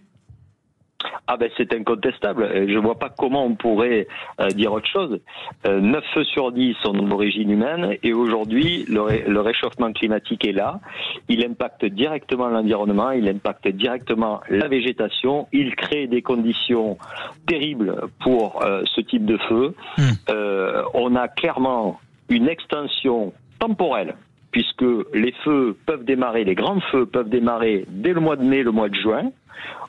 Ah ben c'est incontestable. Je vois pas comment on pourrait dire autre chose. 9 feux sur 10 sont d'origine humaine et aujourd'hui le réchauffement climatique est là. Il impacte directement l'environnement, il impacte directement la végétation. Il crée des conditions terribles pour ce type de feu. On a clairement une extension temporelle, puisque les feux peuvent démarrer, les grands feux peuvent démarrer dès le mois de mai, le mois de juin.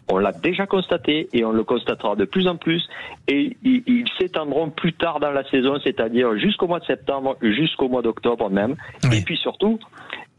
On l'a déjà constaté et on le constatera de plus en plus et ils s'étendront plus tard dans la saison, c'est-à-dire jusqu'au mois de septembre, jusqu'au mois d'octobre même. Oui. Et puis surtout,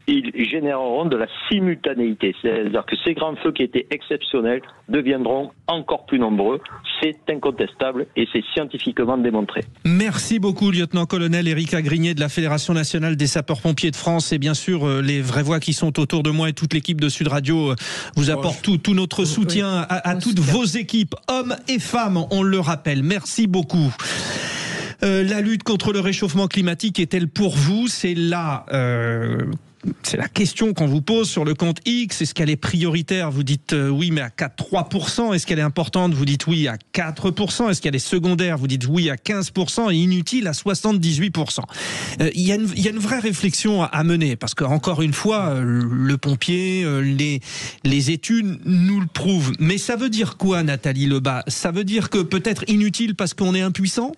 ils généreront de la simultanéité, c'est-à-dire que ces grands feux qui étaient exceptionnels deviendront encore plus nombreux. C'est incontestable et c'est scientifiquement démontré. Merci beaucoup, lieutenant-colonel Éric Agrigné de la Fédération nationale des sapeurs-pompiers de France. Et bien sûr, les vraies voix qui sont autour de moi et toute l'équipe de Sud Radio vous apportent tout notre soutien à toutes vos équipes, hommes et femmes, on le rappelle. Merci beaucoup. La lutte contre le réchauffement climatique est-elle pour vous ? C'est la question qu'on vous pose sur le compte X. Est-ce qu'elle est prioritaire ? Vous dites oui, mais à 3%. Est-ce qu'elle est importante ? Vous dites oui à 4%. Est-ce qu'elle est secondaire ? Vous dites oui à 15% et inutile à 78%. Il y a une vraie réflexion à mener parce qu'encore une fois, le pompier, les études nous le prouvent. Mais ça veut dire quoi, Nathalie Lebas ? Ça veut dire que peut-être inutile parce qu'on est impuissant ?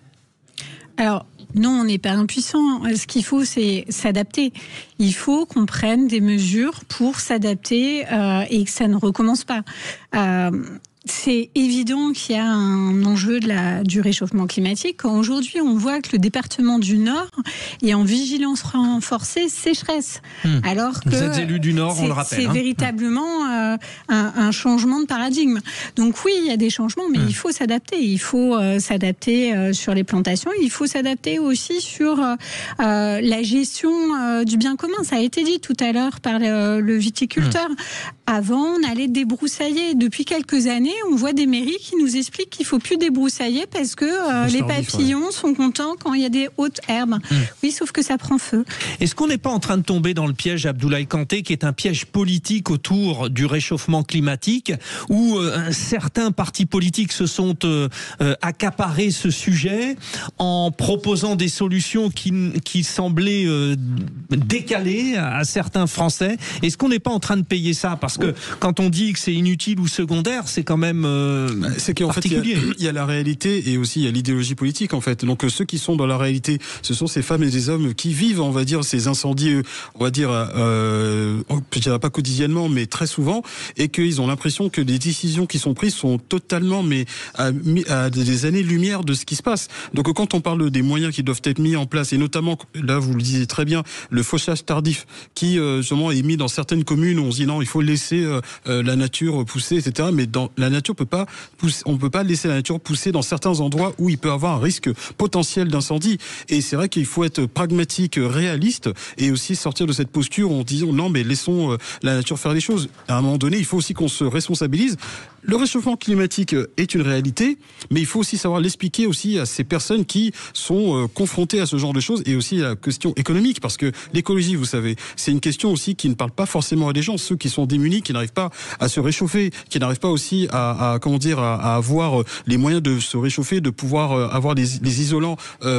Alors, non, on n'est pas impuissant. Ce qu'il faut, c'est s'adapter. Il faut qu'on prenne des mesures pour s'adapter et que ça ne recommence pas. C'est évident qu'il y a un enjeu du réchauffement climatique. Quand aujourd'hui, on voit que le département du Nord est en vigilance renforcée sécheresse. Alors que vous êtes élu du Nord, on le rappelle. C'est véritablement un changement de paradigme. Donc oui, il y a des changements, mais il faut s'adapter. Il faut s'adapter sur les plantations. Il faut s'adapter aussi sur la gestion du bien commun. Ça a été dit tout à l'heure par le viticulteur. Avant, on allait débroussailler. Depuis quelques années, on voit des mairies qui nous expliquent qu'il ne faut plus débroussailler parce que les papillons sont contents quand il y a des hautes herbes. Oui, sauf que ça prend feu. Est-ce qu'on n'est pas en train de tomber dans le piège Abdoulaye Kanté, qui est un piège politique autour du réchauffement climatique, où certains partis politiques se sont accaparés ce sujet en proposant des solutions qui semblaient décalées à certains Français ? Est-ce qu'on n'est pas en train de payer ça ? Parce que quand on dit que c'est inutile ou secondaire, c'est quand même c'est qu'en particulier. Fait, il y a la réalité et aussi il y a l'idéologie politique en fait. Donc ceux qui sont dans la réalité, ce sont ces femmes et ces hommes qui vivent, on va dire, ces incendies, on va dire, je dirais pas quotidiennement, mais très souvent, et qu'ils ont l'impression que les décisions qui sont prises sont totalement, mais à des années-lumière de ce qui se passe. Donc quand on parle des moyens qui doivent être mis en place, et notamment, là vous le disiez très bien, le fauchage tardif, qui justement est mis dans certaines communes où on se dit non, il faut laisser la nature pousser, etc. Mais dans la nature peut pas pousser, on peut pas laisser la nature pousser dans certains endroits où il peut avoir un risque potentiel d'incendie. Et c'est vrai qu'il faut être pragmatique, réaliste, et aussi sortir de cette posture en disant non, mais laissons la nature faire les choses. À un moment donné, il faut aussi qu'on se responsabilise. Le réchauffement climatique est une réalité, mais il faut aussi savoir l'expliquer aussi à ces personnes qui sont confrontées à ce genre de choses, et aussi à la question économique, parce que l'écologie, vous savez, c'est une question aussi qui ne parle pas forcément à des gens, ceux qui sont démunis, qui n'arrivent pas à se réchauffer, qui n'arrivent pas aussi à avoir les moyens de se réchauffer, de pouvoir avoir des isolants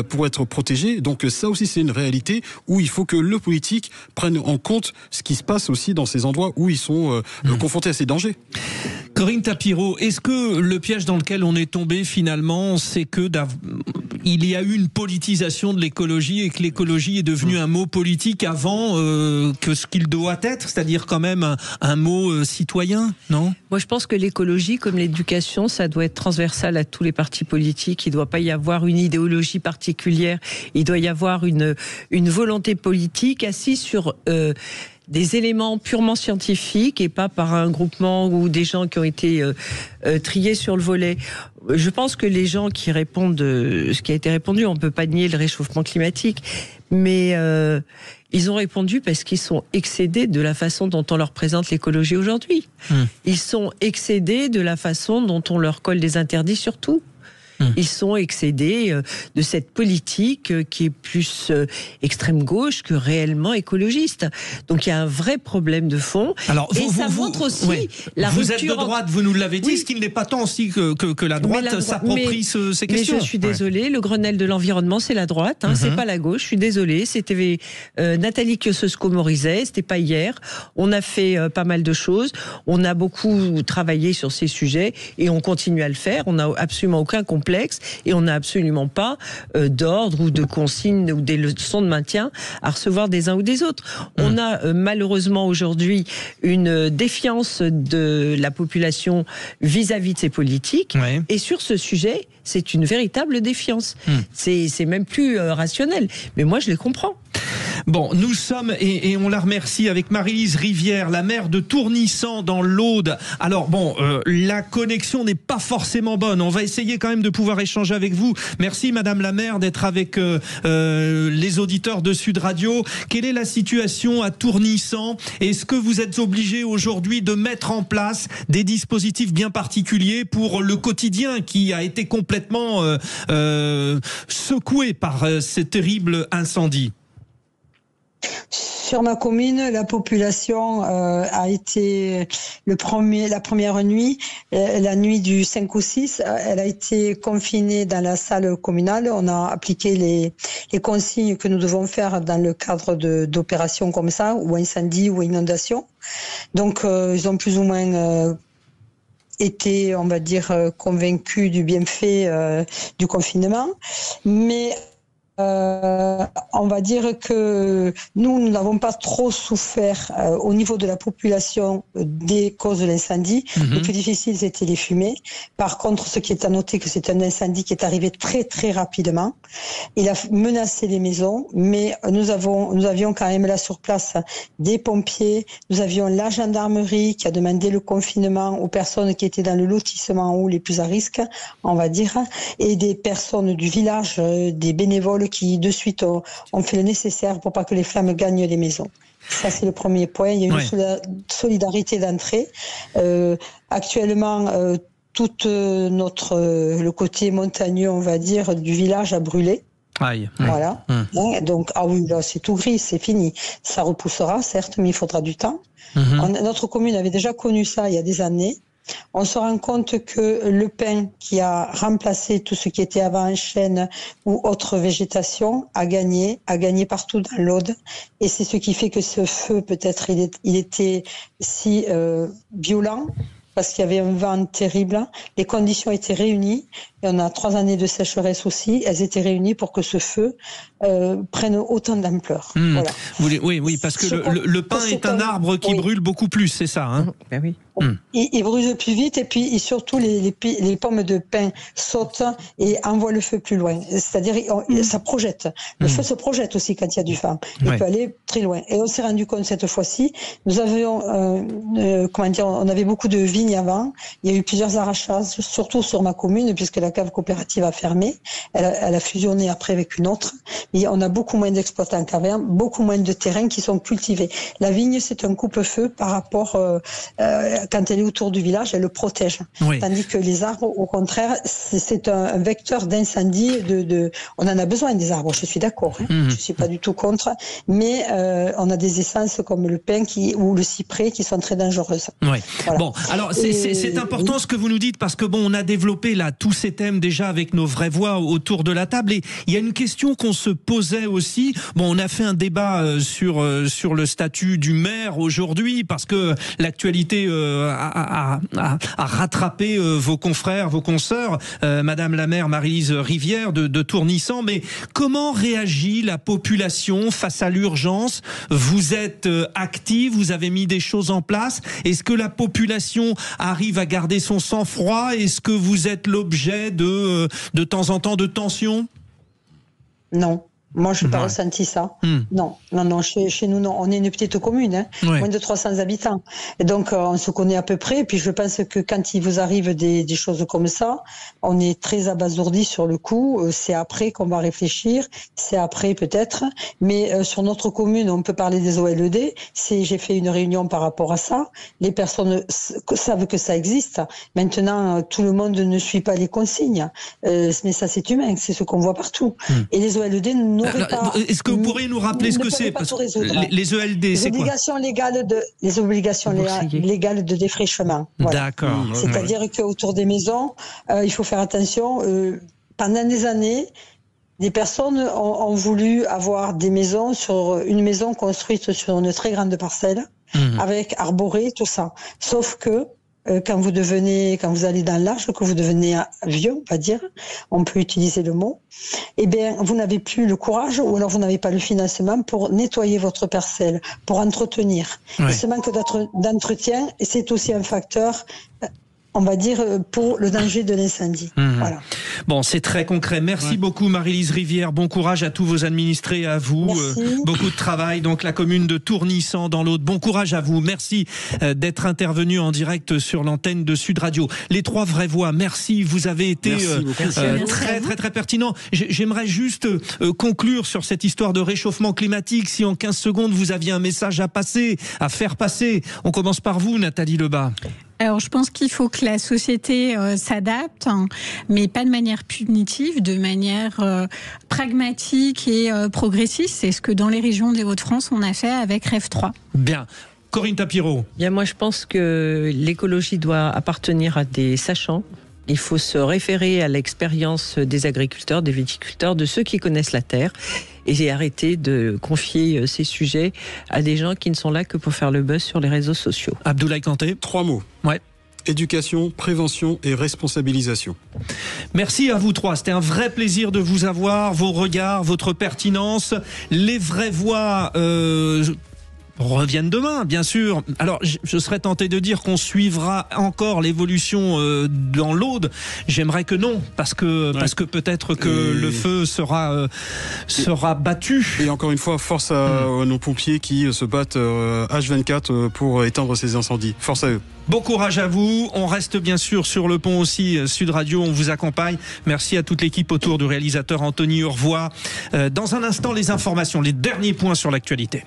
pour être protégés. Donc ça aussi, c'est une réalité où il faut que le politique prenne en compte ce qui se passe aussi dans ces endroits où ils sont confrontés à ces dangers. Corinne Tapiro, est-ce que le piège dans lequel on est tombé finalement, c'est que il y a eu une politisation de l'écologie et que l'écologie est devenue un mot politique avant que ce qu'il doit être, c'est-à-dire quand même un mot citoyen, non ? Moi, je pense que l'écologie, comme l'éducation, ça doit être transversal à tous les partis politiques. Il ne doit pas y avoir une idéologie particulière. Il doit y avoir une volonté politique assise sur des éléments purement scientifiques et pas par un groupement ou des gens qui ont été triés sur le volet. Je pense que les gens qui répondent ce qui a été répondu, on ne peut pas nier le réchauffement climatique, mais ils ont répondu parce qu'ils sont excédés de la façon dont on leur présente l'écologie aujourd'hui. Ils sont excédés de la façon dont on leur colle des interdits sur tout. Ils sont excédés de cette politique qui est plus extrême gauche que réellement écologiste. Donc il y a un vrai problème de fond. Alors, ça montre aussi la vous rupture. Vous êtes de droite, vous nous l'avez dit, ce qui n'est pas tant aussi que la droite s'approprie ces questions. Mais je suis désolée, le Grenelle de l'environnement, c'est la droite, c'est pas la gauche. Je suis désolée, c'était Nathalie Kosciusko-Morizet, c'était pas hier. On a fait pas mal de choses, on a beaucoup travaillé sur ces sujets et on continue à le faire. On n'a absolument aucun complexe et on n'a absolument pas d'ordre ou de consignes ou des leçons de maintien à recevoir des uns ou des autres. On a malheureusement aujourd'hui une défiance de la population vis-à-vis de ces politiques et sur ce sujet, c'est une véritable défiance. C'est même plus rationnel. Mais moi, je les comprends. Bon, nous sommes, et on la remercie, avec Marie-Lise Rivière, la maire de Tournissan dans l'Aude. Alors bon, la connexion n'est pas forcément bonne. On va essayer quand même de pouvoir échanger avec vous. Merci Madame la maire d'être avec les auditeurs de Sud Radio. Quelle est la situation à Tournissan? Est-ce que vous êtes obligés aujourd'hui de mettre en place des dispositifs bien particuliers pour le quotidien qui a été complètement secoué par ces terribles incendies? Sur ma commune, la population a été la première nuit, la nuit du 5 au 6, elle a été confinée dans la salle communale. On a appliqué les consignes que nous devons faire dans le cadre d'opérations comme ça, ou incendie ou inondation. Donc ils ont plus ou moins été, on va dire, convaincus du bienfait du confinement. Mais on va dire que nous n'avons pas trop souffert au niveau de la population des causes de l'incendie. Le plus difficile, c'était les fumées. Par contre, ce qui est à noter, que c'est un incendie qui est arrivé très très rapidement. Il a menacé les maisons, mais nous avions quand même là sur place des pompiers. Nous avions la gendarmerie qui a demandé le confinement aux personnes qui étaient dans le lotissement ou les plus à risque, on va dire, et des personnes du village, des bénévoles qui de suite ont fait le nécessaire pour pas que les flammes gagnent les maisons. Ça, c'est le premier point. Il y a une solidarité d'entrée. Actuellement, tout le côté montagneux, on va dire, du village a brûlé. Voilà. Donc, oui, là, c'est tout gris, c'est fini. Ça repoussera, certes, mais il faudra du temps. Notre commune avait déjà connu ça il y a des années. On se rend compte que le pin qui a remplacé tout ce qui était avant un chêne ou autre végétation a gagné partout dans l'Aude. Et c'est ce qui fait que ce feu, peut-être, il était si violent, parce qu'il y avait un vent terrible. Les conditions étaient réunies. Et on a 3 années de sécheresse aussi. Elles étaient réunies pour que ce feu prenne autant d'ampleur. Voilà. Oui, parce que le pin est un arbre qui brûle beaucoup plus, c'est ça, hein? Ben oui. Il brûle plus vite et puis surtout les pommes de pin sautent et envoient le feu plus loin. C'est-à-dire ça projette. Le feu se projette aussi quand il y a du vent. Il peut aller très loin. Et on s'est rendu compte cette fois-ci, nous avions on avait beaucoup de vignes avant. Il y a eu plusieurs arrachages, surtout sur ma commune, puisque la cave coopérative a fermé. Elle a fusionné après avec une autre. Et on a beaucoup moins d'exploitants qu'avant, beaucoup moins de terrains qui sont cultivés. La vigne, c'est un coupe-feu par rapport quand elle est autour du village, elle le protège. Tandis que les arbres, au contraire, c'est un vecteur d'incendie. On en a besoin des arbres, je suis d'accord. Je suis pas du tout contre. Mais on a des essences comme le pin ou le cyprès qui sont très dangereuses. Voilà. Bon, alors c'est important ce que vous nous dites, parce que on a développé là tous ces thèmes déjà avec nos vraies voix autour de la table, et il y a une question qu'on se posait aussi. On a fait un débat sur le statut du maire aujourd'hui, parce que l'actualité à rattraper vos confrères, vos consoeurs, Madame la maire Marie-Lise Rivière de Tournissan. Mais comment réagit la population face à l'urgence? Vous êtes active, vous avez mis des choses en place. Est-ce que la population arrive à garder son sang-froid? Est-ce que vous êtes l'objet de temps en temps de tensions? Non. Moi, je n'ai pas ressenti ça. Non, chez nous, non. On est une petite commune, moins de 300 habitants. Et donc, on se connaît à peu près. Et puis, je pense que quand il vous arrive des choses comme ça, on est très abasourdi sur le coup. C'est après qu'on va réfléchir. C'est après, peut-être. Mais sur notre commune, on peut parler des OLED. J'ai fait une réunion par rapport à ça. Les personnes savent que ça existe. Maintenant, tout le monde ne suit pas les consignes. Mais ça, c'est humain. C'est ce qu'on voit partout. Et les OLED est-ce que vous pourriez nous rappeler ce que c'est? Les ELD, c'est quoi? Les obligations légales de défrichement. Voilà. D'accord. C'est-à-dire qu'autour des maisons, il faut faire attention. Pendant des années, des personnes ont voulu avoir des maisons une maison construite sur une très grande parcelle, avec arboré, tout ça. Sauf que quand vous allez dans l'âge, que vous devenez vieux, on va dire, on peut utiliser le mot, eh bien, vous n'avez plus le courage ou alors vous n'avez pas le financement pour nettoyer votre parcelle, pour entretenir. Et ce manque d'entretien, c'est aussi un facteur, on va dire, pour le danger de l'incendie. Voilà. Bon, c'est très concret. Merci beaucoup, Marie-Lise Rivière. Bon courage à tous vos administrés, à vous. Beaucoup de travail. Donc, la commune de Tourny-Sang dans l'Aude. Bon courage à vous. Merci d'être intervenu en direct sur l'antenne de Sud Radio. Les trois vraies voix, merci. Vous avez été très pertinent. J'aimerais juste conclure sur cette histoire de réchauffement climatique. Si en 15 secondes, vous aviez un message à faire passer. On commence par vous, Nathalie Lebas. Alors, je pense qu'il faut que la société s'adapte, mais pas de manière punitive, de manière pragmatique et progressiste. C'est ce que dans les régions des Hauts-de-France, on a fait avec REV 3. Bien. Corinne Tapireau. Bien, moi, je pense que l'écologie doit appartenir à des sachants. Il faut se référer à l'expérience des agriculteurs, des viticulteurs, de ceux qui connaissent la terre et arrêter de confier ces sujets à des gens qui ne sont là que pour faire le buzz sur les réseaux sociaux. Abdoulaye Kanté. 3 mots. Ouais. Éducation, prévention et responsabilisation. Merci à vous trois. C'était un vrai plaisir de vous avoir, vos regards, votre pertinence. Les vraies voix reviennent demain, bien sûr. Alors, je serais tenté de dire qu'on suivra encore l'évolution dans l'Aude. J'aimerais que non, parce que peut-être que le feu sera battu. Et encore une fois, force à nos pompiers qui se battent H24 pour éteindre ces incendies. Force à eux. Bon courage à vous. On reste bien sûr sur le pont aussi, Sud Radio, on vous accompagne. Merci à toute l'équipe autour du réalisateur Anthony Urvois. Dans un instant, les informations, les derniers points sur l'actualité.